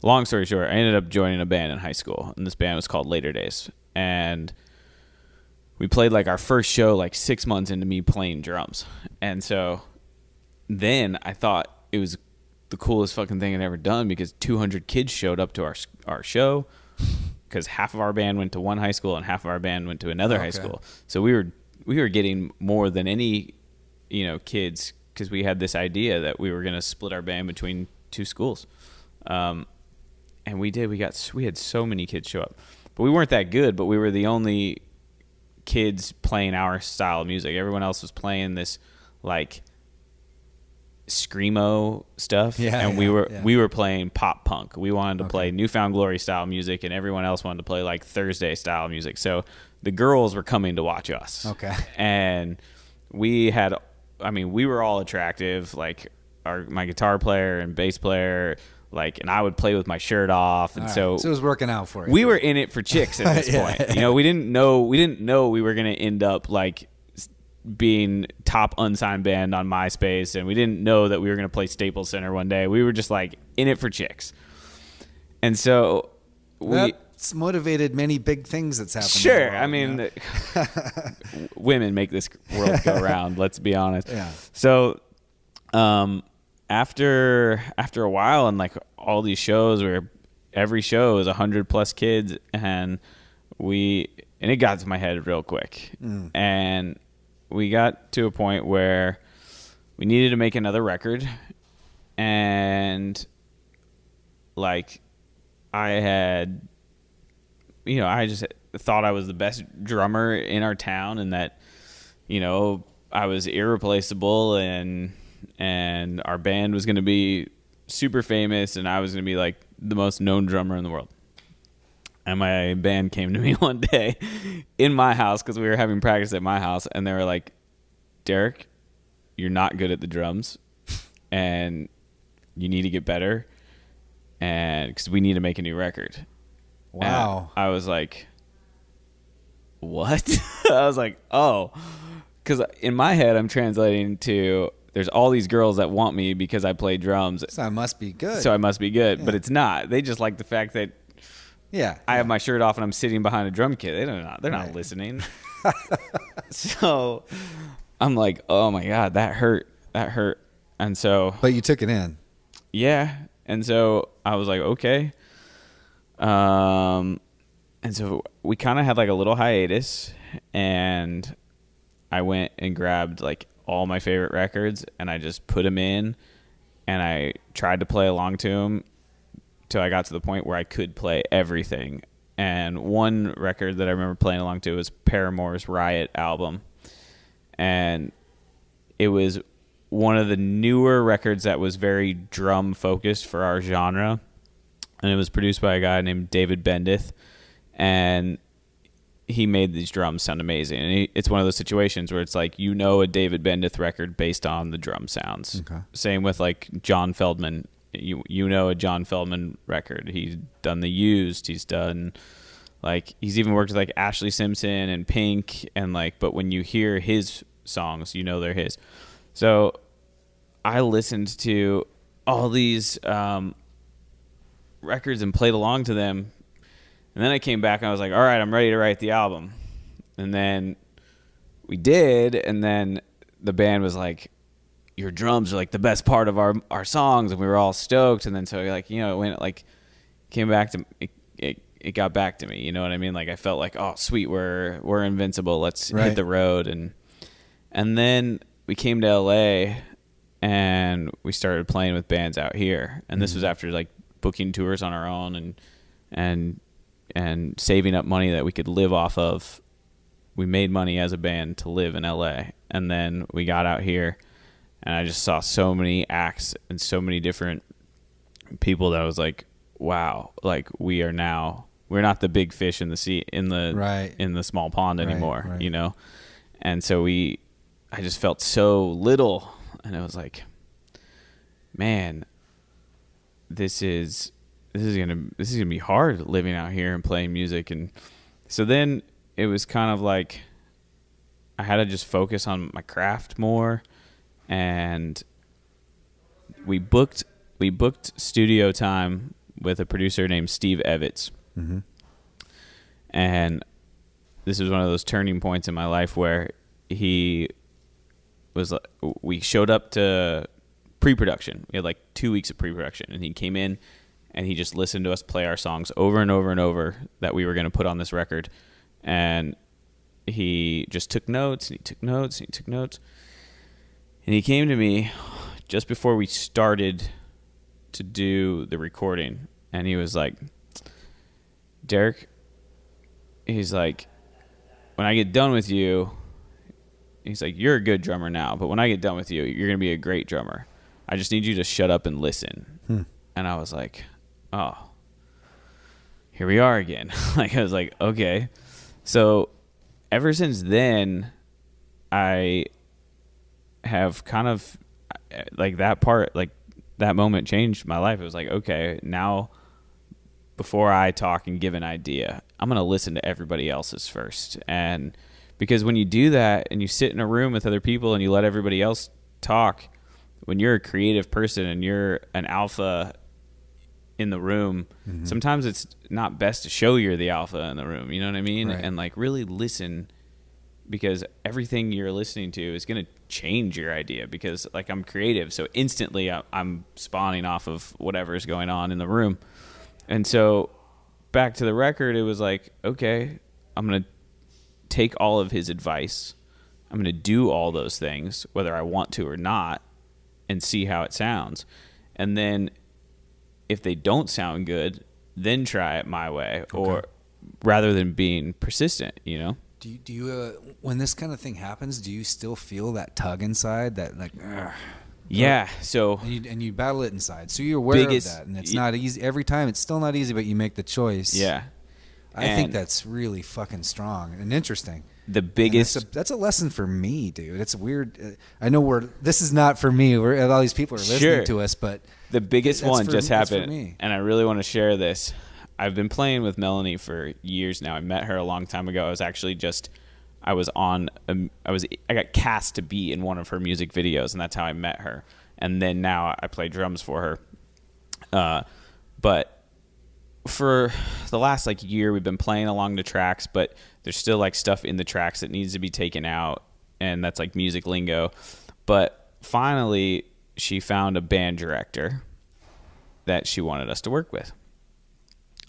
long story short, I ended up joining a band in high school, and this band was called Later Days. And we played like our first show like 6 months into me playing drums. And so then I thought it was the coolest fucking thing I'd ever done, because 200 kids showed up to our show, because half of our band went to one high school and half of our band went to another high school. So we were getting more than any, kids, because we had this idea that we were going to split our band between two schools. And we did. We had so many kids show up, but we weren't that good, but we were the only kids playing our style of music. Everyone else was playing this like screamo stuff, and we were playing pop punk. We wanted to play Newfound Glory style music, and everyone else wanted to play like Thursday style music. So the girls were coming to watch us. Okay. And we were all attractive, like my guitar player and bass player, like, and I would play with my shirt off, and so it was working out for you. We were in it for chicks at this point. We didn't know we were going to end up like being top unsigned band on MySpace, and we didn't know that we were going to play Staples Center one day. We were just like in it for chicks. And so that's motivated many big things that's happened. Sure. In the world, Women make this world go round, let's be honest. Yeah. So after a while, and like all these shows where every show is 100 plus kids, and And it got to my head real quick. And we got to a point where we needed to make another record. And like I had, I just thought I was the best drummer in our town, and that, I was irreplaceable, and our band was going to be super famous, and I was going to be like the most known drummer in the world. And my band came to me one day in my house, because we were having practice at my house, and they were like, Derrick, you're not good at the drums, and you need to get better, and because we need to make a new record. Wow. And I was like, what? I was like, oh, because in my head I'm translating to, there's all these girls that want me because I play drums. So I must be good. Yeah. But it's not. They just like the fact that I have my shirt off and I'm sitting behind a drum kit. They're not listening. So I'm like, oh my God, that hurt. And so. But you took it in. Yeah. And so I was like, okay. And so we kind of had like a little hiatus, and I went and grabbed like all my favorite records, and I just put them in, and I tried to play along to them till I got to the point where I could play everything. And one record that I remember playing along to was Paramore's Riot album, and it was one of the newer records that was very drum focused for our genre, and it was produced by a guy named David Bendith, and he made these drums sound amazing. And it's one of those situations where it's like, a David Bendith record based on the drum sounds. Okay. Same with like John Feldman. A John Feldman record. He's done The Used. He's done he's even worked with like Ashley Simpson and Pink, and but when you hear his songs, they're his. So I listened to all these records and played along to them. And then I came back and I was like, all right, I'm ready to write the album. And then we did. And then the band was like, your drums are like the best part of our songs. And we were all stoked. And then so when it came back to it got back to me. You know what I mean? Like I felt like, oh, sweet, we're invincible. Let's hit the road. And then we came to LA and we started playing with bands out here. And this was after like booking tours on our own and saving up money that we could live off of. We made money as a band to live in LA. And then we got out here, and I just saw so many acts and so many different people that I was like, wow, like we're not the big fish in the sea, in the small pond anymore, And so I just felt so little, and I was like, man, this is gonna be hard living out here and playing music. And so then it was kind of like I had to just focus on my craft more, and we booked studio time with a producer named Steve Evitz. Mm-hmm. And this was one of those turning points in my life where we showed up to pre-production. We had like 2 weeks of pre-production, and he came in and he just listened to us play our songs over and over and over that we were going to put on this record. And he just took notes, and he took notes, and he took notes. And he came to me just before we started to do the recording, and he was like, Derrick, he's like, when I get done with you, he's like, you're a good drummer now, but when I get done with you, you're going to be a great drummer. I just need you to shut up and listen. And I was like, oh, here we are again. I was like, okay. So ever since then, I have kind of that moment changed my life. It was like, okay, now before I talk and give an idea, I'm going to listen to everybody else's first. And because when you do that and you sit in a room with other people and you let everybody else talk, when you're a creative person and you're an alpha in the room, mm-hmm. sometimes it's not best to show you're the alpha in the room. You know what I mean? Right. And really listen, because everything you're listening to is going to change your idea, because I'm creative. So instantly I'm spawning off of whatever's going on in the room. And so back to the record, it was like, okay, I'm going to take all of his advice. I'm going to do all those things, whether I want to or not, and see how it sounds. And then if they don't sound good, then try it my way, or rather than being persistent, you know? Do you when this kind of thing happens, do you still feel that tug inside, that like, yeah, so and you battle it inside, so you're aware of that, and it's not easy every time. It's still not easy, but you make the choice. Yeah, I think that's really fucking strong and interesting. The biggest that's a lesson for me, dude. It's weird. I know this is not for me. All these people are listening to us, but the biggest one just happened, and I really want to share this. I've been playing with Melanie for years now. I met her a long time ago. I was actually I got cast to be in one of her music videos, and that's how I met her. And then now I play drums for her. But for the last year, we've been playing along the tracks, but there's still stuff in the tracks that needs to be taken out, and that's music lingo. But finally, she found a band director that she wanted us to work with.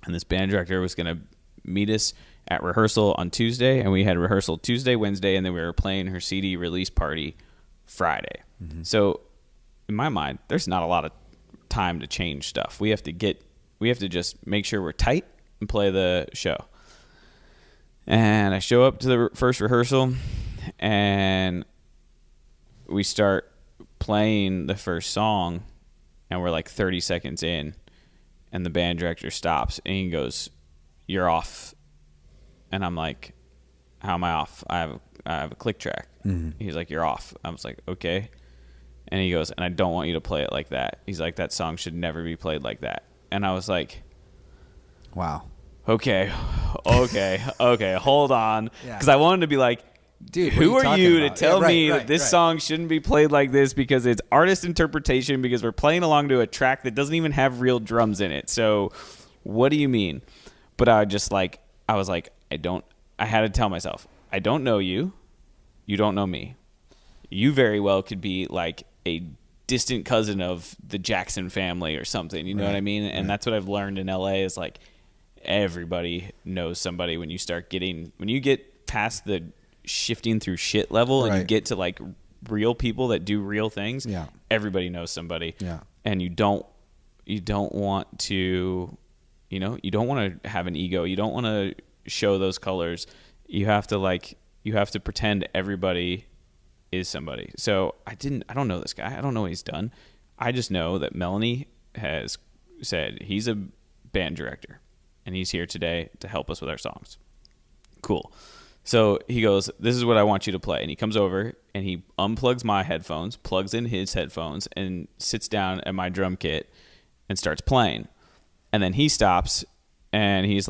And this band director was going to meet us at rehearsal on Tuesday, and we had rehearsal Tuesday, Wednesday, and then we were playing her CD release party Friday. Mm-hmm. So in my mind, there's not a lot of time to change stuff. We have to just make sure we're tight and play the show. And I show up to the first rehearsal, and we start playing the first song, and we're 30 seconds in, and the band director stops, and he goes, "You're off." And I'm like, "How am I off? I have a click track." Mm-hmm. He's like, "You're off." I was like, "Okay." And he goes, "And I don't want you to play it like that." He's like, "That song should never be played like that." And I was like, "Wow. Okay, hold on." Because I wanted to be like, "Dude, who are you to tell me that this song shouldn't be played like this, because it's artist interpretation, because we're playing along to a track that doesn't even have real drums in it. So what do you mean?" But I was like, I had to tell myself, I don't know you. You don't know me. You very well could be a distant cousin of the Jackson family or something. You know what I mean? And that's what I've learned in LA is everybody knows somebody. When you get past the shifting through shit level and you get to real people that do real things, everybody knows somebody. Yeah. And you don't want to, you don't want to have an ego. You don't want to show those colors. You have to pretend everybody is somebody. So I don't know this guy. I don't know what he's done. I just know that Melanie has said he's a band director and he's here today to help us with our songs. Cool. So he goes, "This is what I want you to play." And he comes over and he unplugs my headphones, plugs in his headphones, and sits down at my drum kit and starts playing. And then he stops and he's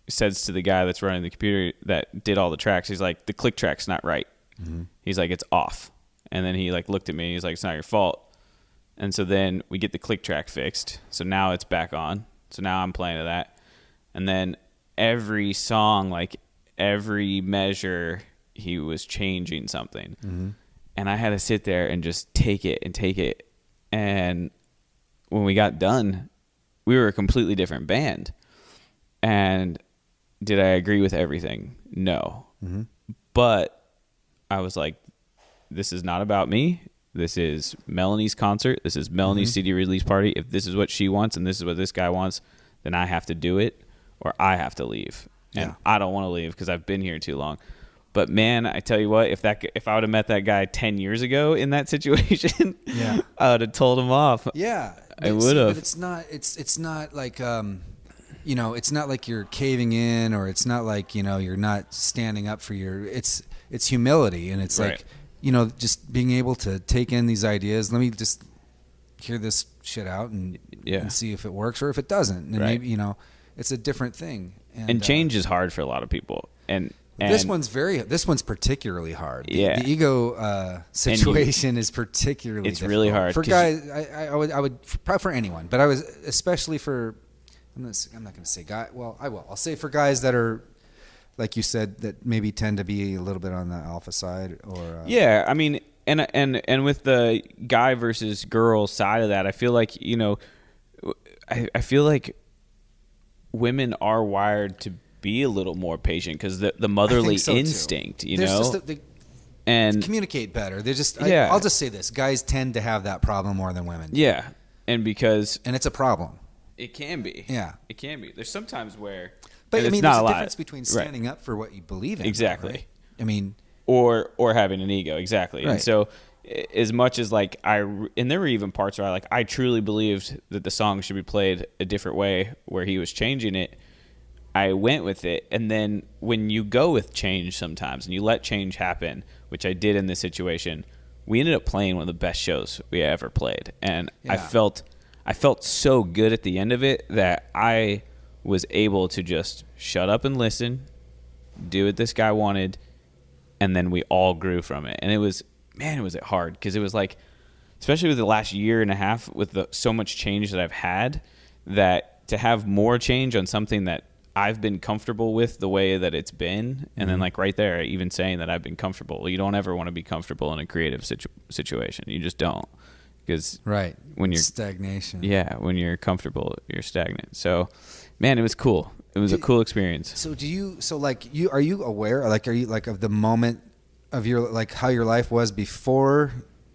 says to the guy that's running the computer that did all the tracks, he's like, "The click track's not right." Mm-hmm. He's like, "It's off." And then he looked at me, he's like, "It's not your fault." And so then we get the click track fixed. So now it's back on. So now I'm playing to that. And then every song, every measure, he was changing something. Mm-hmm. And I had to sit there and just take it. And when we got done, we were a completely different band. And did I agree with everything? No. Mm-hmm. But I was like, this is not about me. This is Melanie's concert. This is Melanie's CD release party. If this is what she wants and this is what this guy wants, then I have to do it or I have to leave. And I don't want to leave because I've been here too long. But man, I tell you what, if I would have met that guy 10 years ago in that situation, I would have told him off. Yeah, I would have. But it's not it's not like you're caving in, or it's not like, you're not standing up for it's humility. And it's just being able to take in these ideas. Let me just hear this shit out and see if it works or if it doesn't. And maybe, it's a different thing. And change is hard for a lot of people. And this one's particularly hard. The ego situation is particularly difficult. Really hard for guys. I would probably for anyone, but I was especially for. I'm not going to say guy. Well, I will. I'll say for guys that are, like you said, that maybe tend to be a little bit on the alpha side, or I mean, and with the guy versus girl side of that, I feel like I feel like women are wired to be a little more patient because the motherly instinct, you know, and communicate better. They're just, yeah. I'll just say this: guys tend to have that problem more than women. Yeah, and it's a problem. It can be. Yeah, it can be. There's sometimes where, but I mean, there's a difference between standing up for what you believe in. Exactly. Right? I mean, or having an ego. Exactly. Right. And so, as much as like and there were even parts where I truly believed that the song should be played a different way, where he was changing it. I went with it, and then when you go with change sometimes, and you let change happen, which I did in this situation, we ended up playing one of the best shows we ever played, and I felt so good at the end of it that I was able to just shut up and listen, do what this guy wanted, and then we all grew from it. And it was hard because it was like, especially with the last year and a half, with so much change that I've had, that to have more change on something that I've been comfortable with the way that it's been, and then like right there, even saying that I've been comfortable. You don't ever want to be comfortable in a creative situation. You just don't, because when you're stagnation. Yeah, when you're comfortable, you're stagnant. So, man, it was cool. It was a cool experience. So are you aware? Are you of the moment of your how your life was before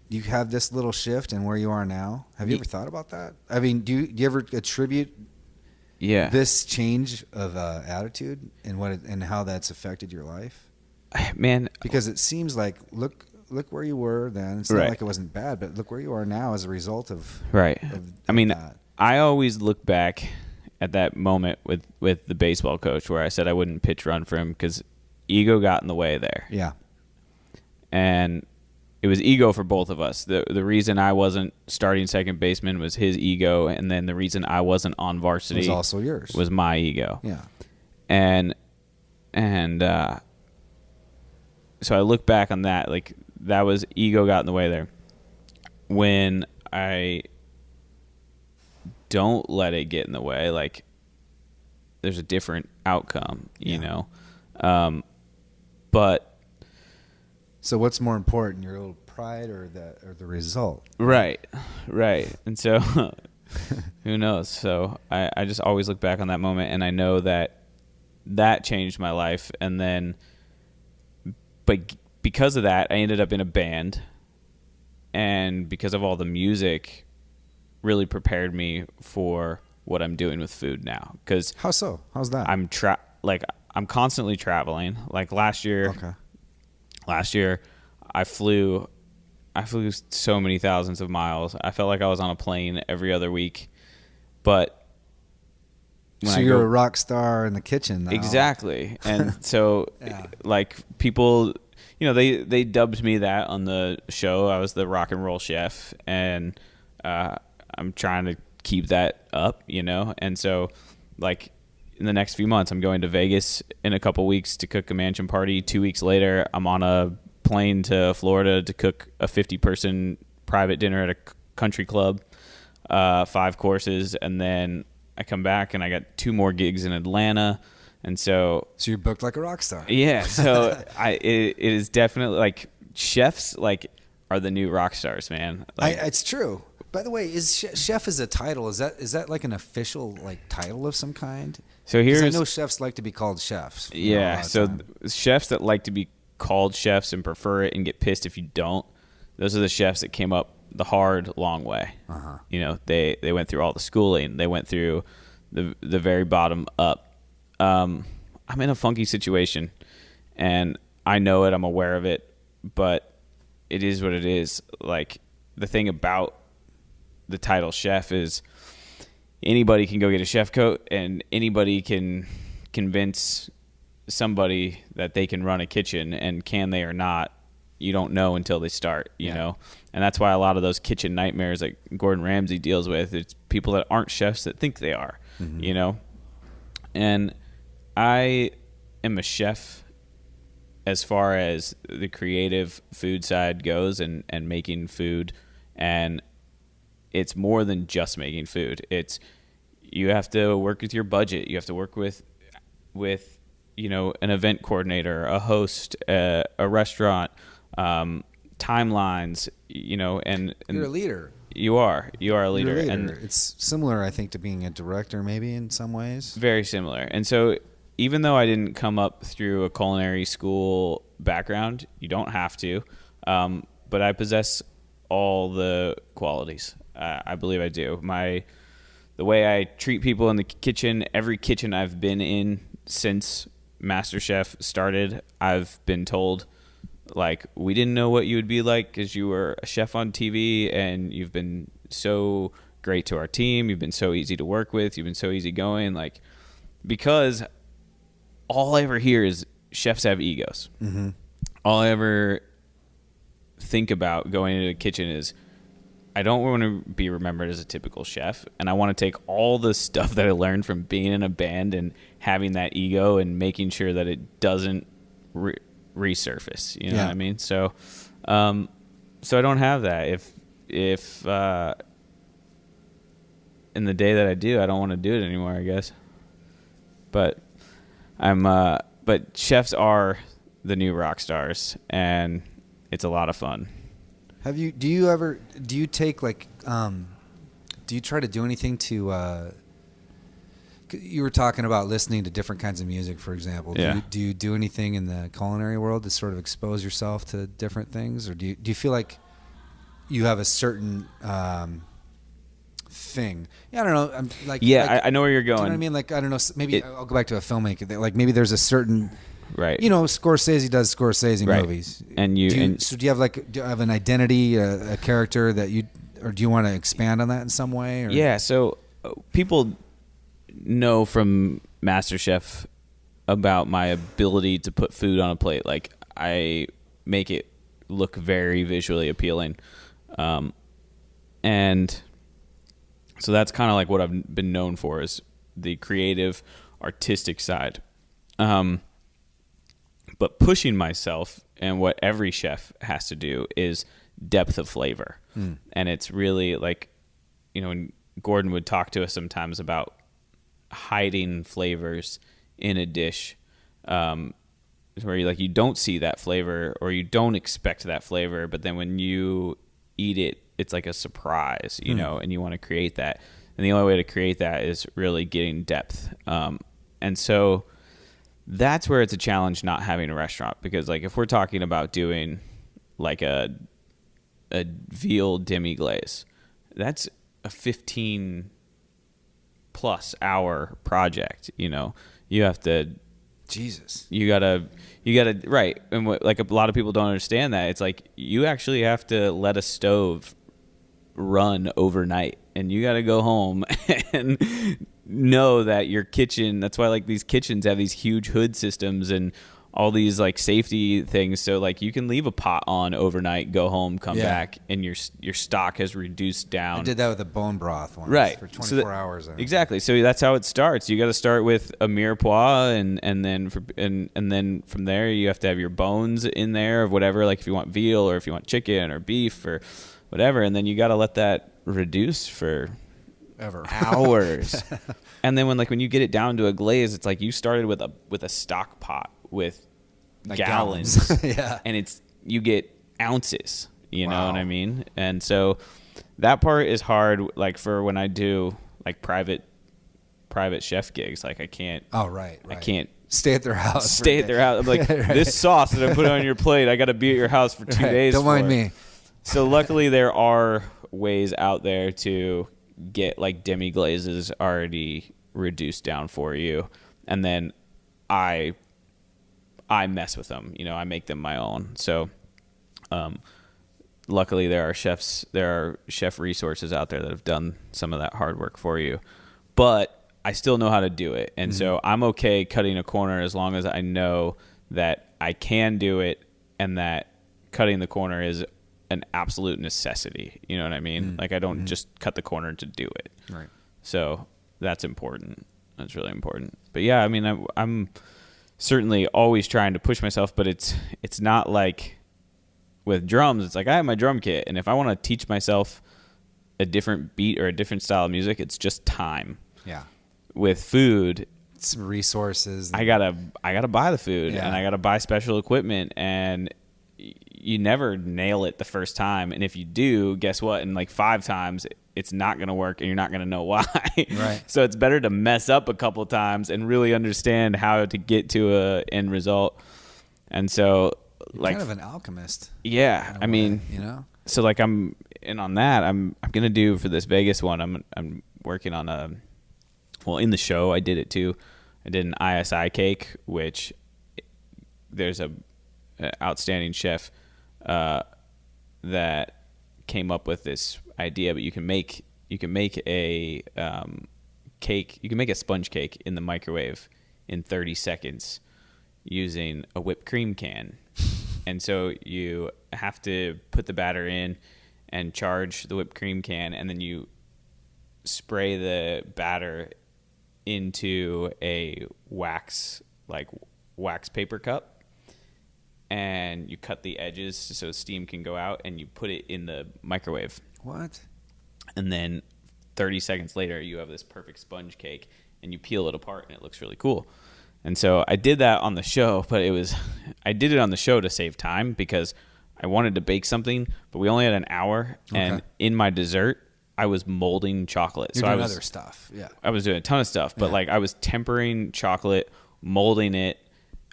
you have this little shift and where you are now? Have you ever thought about that? I mean, do you ever attribute this change of attitude and how that's affected your life? Man, because it seems like look where you were then. It's not like it wasn't bad, but look where you are now as a result of that. I always look back at that moment with the baseball coach where I said I wouldn't pitch run for him because ego got in the way there. Yeah, and it was ego for both of us. The reason I wasn't starting second baseman was his ego, and then the reason I wasn't on varsity was also yours. Was my ego. Yeah. And so I look back on that, like that was ego got in the way there. When I don't let it get in the way, like there's a different outcome, you know. But so what's more important, your little pride or the result? Right. And so who knows? So I just always look back on that moment, and I know that changed my life. And then, but because of that, I ended up in a band, and because of all the music, really prepared me for what I'm doing with food now. Because how so? How's that? I'm constantly traveling. Like last year. Okay. Last year, I flew so many thousands of miles. I felt like I was on a plane every other week. But you're a rock star in the kitchen now. Exactly. And so, like, people, they dubbed me that on the show. I was the rock and roll chef, and I'm trying to keep that up, And so, like, in the next few months, I'm going to Vegas in a couple weeks to cook a mansion party. 2 weeks later, I'm on a plane to Florida to cook a 50-person private dinner at a country club, 5 courses, and then I come back and I got 2 more gigs in Atlanta, and so you're booked like a rock star. Yeah, so it is definitely like chefs are the new rock stars, man. It's true. By the way, is chef as a title? Is that like an official title of some kind? So I know chefs like to be called chefs. Yeah, so chefs that like to be called chefs and prefer it and get pissed if you don't, those are the chefs that came up the hard, long way. Uh-huh. They went through all the schooling. They went through the very bottom up. I'm in a funky situation, and I know it. I'm aware of it, but it is what it is. Like, the thing about the title chef is anybody can go get a chef coat, and anybody can convince somebody that they can run a kitchen, and can they or not, you don't know until they start, you know? And that's why a lot of those kitchen nightmares that Gordan Ramsay deals with, it's people that aren't chefs that think they are, And I am a chef as far as the creative food side goes, and making food, and it's more than just making food. It's, you have to work with your budget. You have to work with an event coordinator, a host, a restaurant, timelines, and you're a leader. You are a leader. You're a leader. And it's similar, I think, to being a director, maybe in some ways. Very similar. And so even though I didn't come up through a culinary school background, you don't have to, but I possess all the qualities. I believe I do. The way I treat people in the kitchen, every kitchen I've been in since MasterChef started, I've been told, like, we didn't know what you would be like because you were a chef on TV, and you've been so great to our team. You've been so easy to work with. You've been so easygoing. Like, because all I ever hear is chefs have egos. Mm-hmm. All I ever think about going into the kitchen is, I don't want to be remembered as a typical chef, and I want to take all the stuff that I learned from being in a band and having that ego and making sure that it doesn't resurface. You know what I mean? So, so I don't have that. If in the day that I do, I don't want to do it anymore, I guess. But but chefs are the new rock stars, and it's a lot of fun. Do you take like, do you try to do anything to, you were talking about listening to different kinds of music, for example. Yeah. Do you do anything in the culinary world to sort of expose yourself to different things? Or do you feel like you have a certain, thing? Yeah, I don't know. I know where you're going. Do you know what I mean? Like, I don't know, maybe I'll go back to a filmmaker. Like, maybe there's a certain... Right. You know, Scorsese does Scorsese right. movies. And so do you have an identity, a character that or do you want to expand on that in some way? Or? Yeah. So people know from MasterChef about my ability to put food on a plate. Like, I make it look very visually appealing. And so that's kind of like what I've been known for, is the creative, artistic side. But pushing myself, and what every chef has to do, is depth of flavor. And it's really like, you know, when Gordan would talk to us sometimes about hiding flavors in a dish, where you don't see that flavor, or you don't expect that flavor, but then when you eat it, it's like a surprise, you know, and you want to create that. And the only way to create that is really getting depth. And so that's where it's a challenge not having a restaurant, because like if we're talking about doing like a veal demi glaze, that's a 15 plus hour project. You know, you have to, you gotta right. And what, like, a lot of people don't understand that. It's like, you actually have to let a stove run overnight, and you gotta go home and know that your kitchen, that's why like these kitchens have these huge hood systems and all these like safety things, so like you can leave a pot on overnight, go home, come back, and your stock has reduced down. I did that with a bone broth once, right, for 24 hours. Exactly. So that's how it starts. You got to start with a mirepoix, and then from there you have to have your bones in there of whatever, like if you want veal or if you want chicken or beef or whatever, and then you got to let that reduce for hours. And then when you get it down to a glaze, it's like you started with a stock pot with like gallons. And you get ounces, you know what I mean? And so that part is hard, like for when I do like private chef gigs, like I can't I can't stay at their house. I'm like, this sauce that I put on your plate, I got to be at your house for 2 days. Don't mind me. So luckily there are ways out there to get like demi glazes already reduced down for you, and then I mess with them, you know, I make them my own. So luckily there are chef resources out there that have done some of that hard work for you, but I still know how to do it. And so I'm okay cutting a corner as long as I know that I can do it, and that cutting the corner is an absolute necessity. You know what I mean? Like I don't just cut the corner to do it. Right. So that's important. That's really important. But yeah, I mean, I'm certainly always trying to push myself, but it's not like with drums. It's like I have my drum kit, and if I want to teach myself a different beat or a different style of music, it's just time. Yeah. With food, it's resources. I gotta buy the food, and I gotta buy special equipment, and you never nail it the first time. And if you do, guess what? In like 5 times, it's not going to work and you're not going to know why. Right. So it's better to mess up a couple times and really understand how to get to a end result. And so You're like kind of an alchemist. Yeah. I mean, you know, so like I'm going to do for this Vegas one. I'm working on in the show I did it too. I did an ISI cake, which there's a outstanding chef that came up with this idea, but you can make a cake. You can make a sponge cake in the microwave in 30 seconds using a whipped cream can. And so you have to put the batter in and charge the whipped cream can, and then you spray the batter into a wax paper cup, and you cut the edges so steam can go out, and you put it in the microwave. What? And then 30 seconds later, you have this perfect sponge cake, and you peel it apart, and it looks really cool. And so I did that on the show, but I did it on the show to save time because I wanted to bake something, but we only had an hour. Okay. And in my dessert, I was molding chocolate. You're doing other stuff. Yeah. I was doing a ton of stuff, but like I was tempering chocolate, molding it.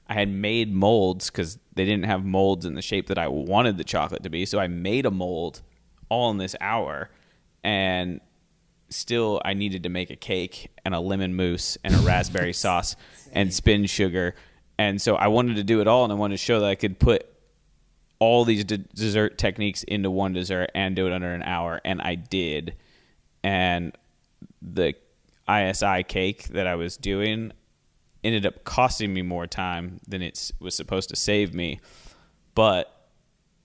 I had made molds because they didn't have molds in the shape that I wanted the chocolate to be. So I made a mold all in this hour, and still I needed to make a cake and a lemon mousse and a raspberry sauce and spin sugar. And so I wanted to do it all, and I wanted to show that I could put all these dessert techniques into one dessert and do it under an hour, and I did. And the ISI cake that I was doing ended up costing me more time than it was supposed to save me. But,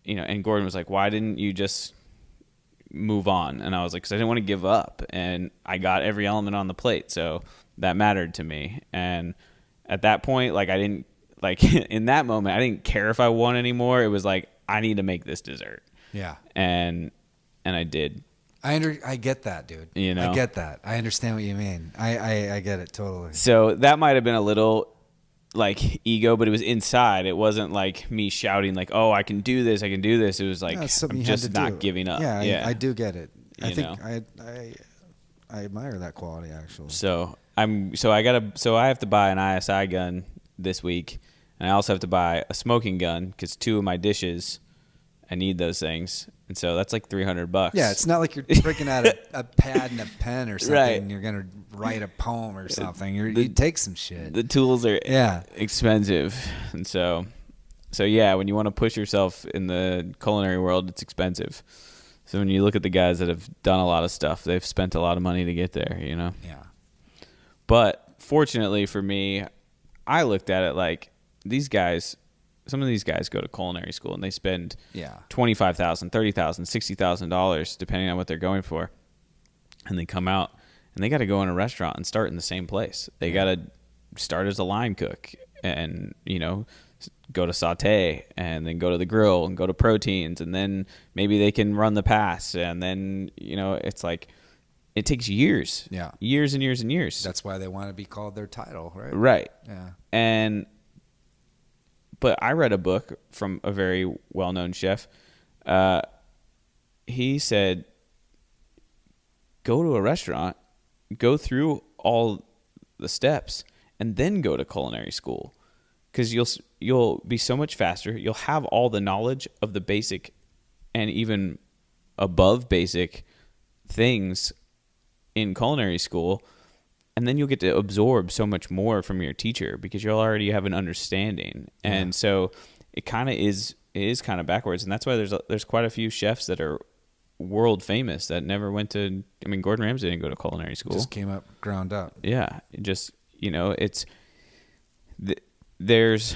and Gordan was like, why didn't you just move on? And I was like, because I didn't want to give up, and I got every element on the plate, so that mattered to me. And at that point, like, I didn't, like, in that moment, I didn't care if I won anymore. It was like, I need to make this dessert. Yeah. And I did. I get that, dude. I get that. I understand what you mean. I get it totally. So that might have been a little like ego, but it was inside. It wasn't like me shouting like, "Oh, I can do this. I can do this." It was like, I'm just not giving up. Yeah. I do get it. I think I admire that quality actually. So I have to buy an ISI gun this week, and I also have to buy a smoking gun because 2 of my dishes, I need those things. And so that's like $300. Yeah, it's not like you're breaking out a pad and a pen or something. Right. And you're gonna write a poem or something. You take some shit. The tools are expensive, and so yeah, when you want to push yourself in the culinary world, it's expensive. So when you look at the guys that have done a lot of stuff, they've spent a lot of money to get there. Yeah. But fortunately for me, I looked at it like some of these guys go to culinary school and they spend $25,000, $30,000, $60,000 depending on what they're going for, and they come out and they got to go in a restaurant and start in the same place. They got to start as a line cook and go to saute and then go to the grill and go to proteins, and then maybe they can run the pass, and then it's like it takes years, years and years and years. That's why they want to be called their title, right? Right. Yeah. But I read a book from a very well-known chef. He said, go to a restaurant, go through all the steps, and then go to culinary school. Because you'll be so much faster. You'll have all the knowledge of the basic and even above basic things in culinary school. And then you'll get to absorb so much more from your teacher because you'll already have an understanding. And so it kind of is kind of backwards. And that's why there's quite a few chefs that are world famous that never went to, Gordan Ramsay didn't go to culinary school. Just came up ground up. Yeah. There's,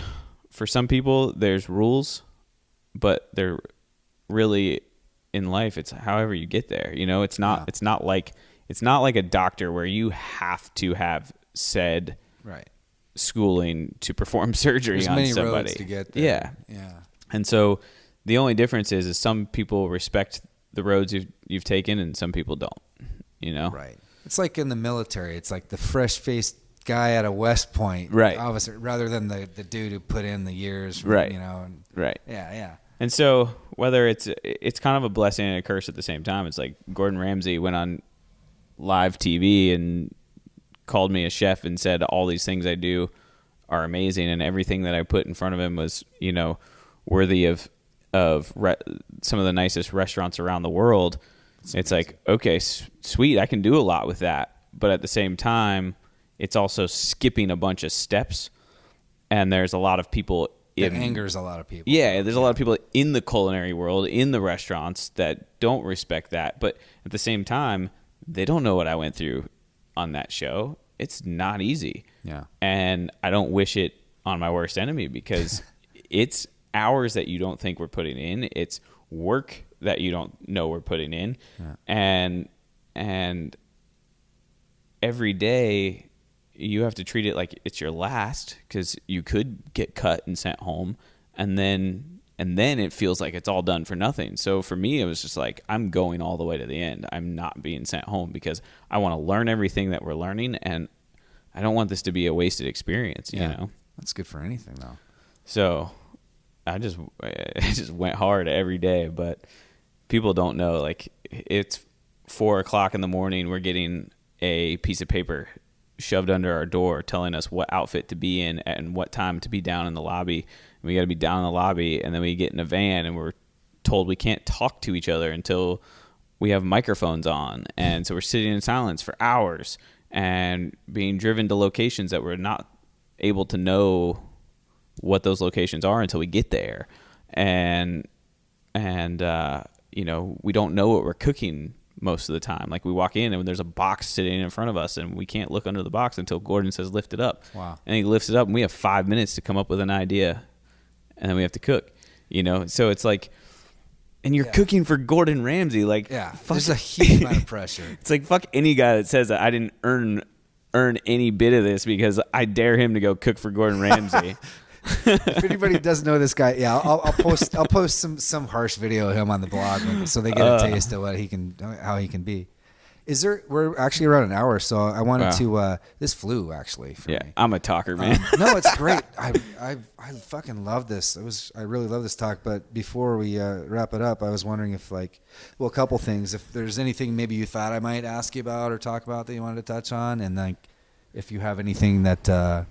for some people, there's rules, but they're really in life. It's however you get there. It's not like a doctor where you have to have said schooling to perform surgery There's on many somebody. Roads to get there. Yeah. And so the only difference is some people respect the roads you've taken and some people don't. Right. It's like in the military. It's like the fresh-faced guy at a West Point, right? Officer, rather than the dude who put in the years, right? And, right. Yeah. And so whether it's kind of a blessing and a curse at the same time. It's like Gordan Ramsay went on live TV and called me a chef and said all these things I do are amazing, and everything that I put in front of him was, worthy of some of the nicest restaurants around the world. It's like, okay, sweet, I can do a lot with that. But at the same time, it's also skipping a bunch of steps, and there's a lot of people. It angers a lot of people. Yeah, there's a lot of people in the culinary world, in the restaurants, that don't respect that. But at the same time, they don't know what I went through on that show. It's not easy. Yeah. And I don't wish it on my worst enemy, because it's hours that you don't think we're putting in. It's work that you don't know we're putting in. Yeah. And every day you have to treat it like it's your last, because you could get cut and sent home, and then it feels like it's all done for nothing. So for me, it was just like, I'm going all the way to the end. I'm not being sent home, because I want to learn everything that we're learning, and I don't want this to be a wasted experience. You know, that's good for anything though. So I just went hard every day, but people don't know, like, it's 4:00 in the morning. We're getting a piece of paper shoved under our door telling us what outfit to be in and what time to be down in the lobby. And we got to be down in the lobby, and then we get in a van and we're told we can't talk to each other until we have microphones on. And so we're sitting in silence for hours and being driven to locations that we're not able to know what those locations are until we get there. And we don't know what we're cooking most of the time. Like, we walk in and there's a box sitting in front of us, and we can't look under the box until Gordan says, lift it up. Wow. And he lifts it up, and we have 5 minutes to come up with an idea, and then we have to cook, So it's like, and you're cooking for Gordan Ramsay. Like, there's a huge amount of pressure. It's like, fuck any guy that says that I didn't earn any bit of this because I dare him to go cook for Gordan Ramsay. If anybody doesn't know this guy, I'll post some harsh video of him on the blog, so they get a taste of how he can be. We're actually around an hour, so I wanted to. This flew actually for me. I'm a talker, man. No, it's great. I fucking love this. I really love this talk. But before we wrap it up, I was wondering if a couple things. If there's anything maybe you thought I might ask you about or talk about that you wanted to touch on, and if you have anything that.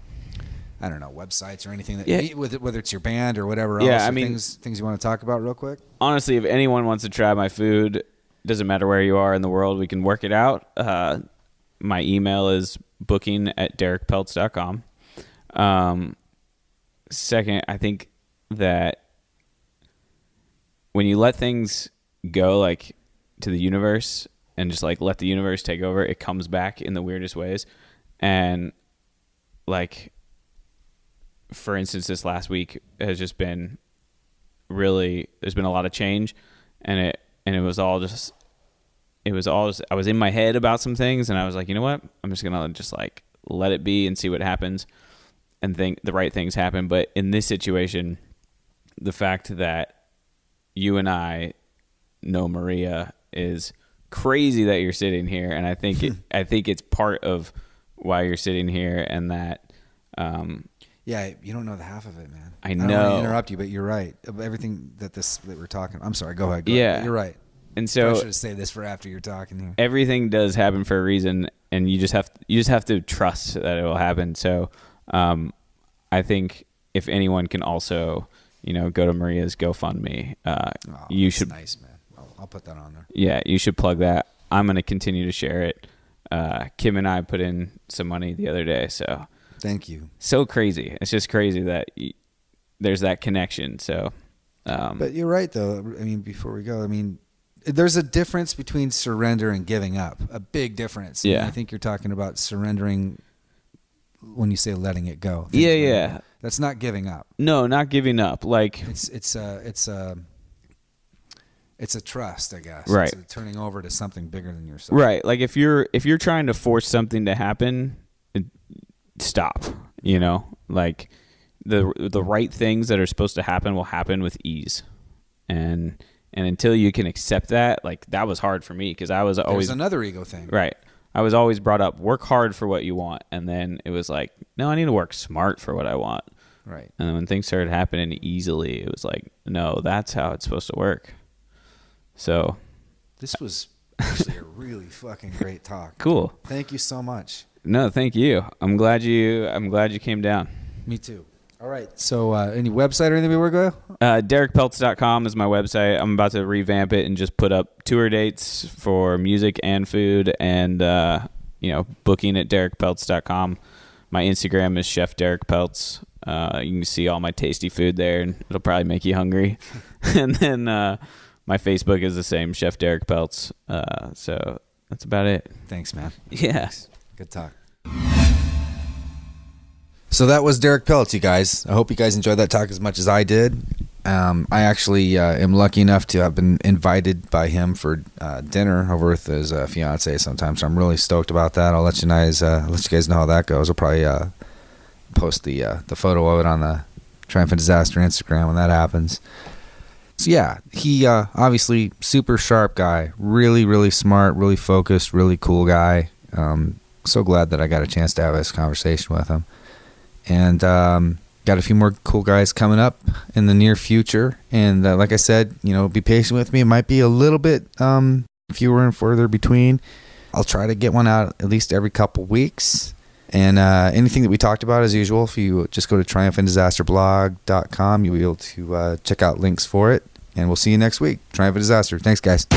I don't know, websites or anything that whether it's your band or whatever else. Yeah, I mean, things you want to talk about real quick. Honestly, if anyone wants to try my food, doesn't matter where you are in the world, we can work it out. My email is booking@derrickpeltz.com. Second, I think that when you let things go to the universe and just let the universe take over, it comes back in the weirdest ways. And for instance, this last week has just been really, there's been a lot of change, and it was all just I was in my head about some things, and I was like, you know what? I'm just going to let it be and see what happens, and think the right things happen. But in this situation, the fact that you and I know Maria is crazy that you're sitting here, and I think it's part of why you're sitting here, and that you don't know the half of it, man. I know. I don't want to interrupt you, but you're right. Everything that we're talking. I'm sorry. Go ahead. You're right. And so I should have saved this for after you're talking here. Everything does happen for a reason, and you just have to trust that it will happen. So, I think if anyone can also, go to Maria's GoFundMe, you should. Nice, man. I'll put that on there. Yeah, you should plug that. I'm going to continue to share it. Kim and I put in some money the other day, so. Thank you. So crazy. It's just crazy that there's that connection. So, but you're right, though. I mean, before we go, there's a difference between surrender and giving up. A big difference. Yeah. And I think you're talking about surrendering when you say letting it go. Yeah. That's not giving up. No, not giving up. It's a trust, I guess. Right. It's turning over to something bigger than yourself. Right. If you're trying to force something to happen, stop. The right things that are supposed to happen will happen with ease, and until you can accept that, that was hard for me, because I was always another ego thing. Right. I was always brought up, work hard for what you want, and then it was no, I need to work smart for what I want. Right. And when things started happening easily, it was like, no, that's how it's supposed to work. So this was actually a really fucking great talk. Cool. Thank you so much. No, thank you. I'm glad you came down. Me too. All right. So any website or anything we were going? DerrickPeltz.com is my website. I'm about to revamp it and just put up tour dates for music and food, and booking at DerrickPeltz.com. My Instagram is Chef Derrick Peltz. You can see all my tasty food there, and it'll probably make you hungry. And then my Facebook is the same, Chef Derrick Peltz. So that's about it. Thanks, man. Yeah. Good talk. So that was Derrick Peltz, you guys. I hope you guys enjoyed that talk as much as I did. I actually am lucky enough to have been invited by him for dinner over with his fiance sometime. So I'm really stoked about that. I'll let you guys know how that goes. I'll probably post the photo of it on the Triumphant Disaster Instagram when that happens. So yeah, he obviously super sharp guy, really, really smart, really focused, really cool guy. So glad that I got a chance to have this conversation with him. And got a few more cool guys coming up in the near future. And like I said, be patient with me. It might be a little bit fewer and further between. I'll try to get one out at least every couple weeks. And anything that we talked about, as usual, if you just go to triumphantdisasterblog.com, you'll be able to check out links for it. And we'll see you next week. Triumphant Disaster. Thanks, guys.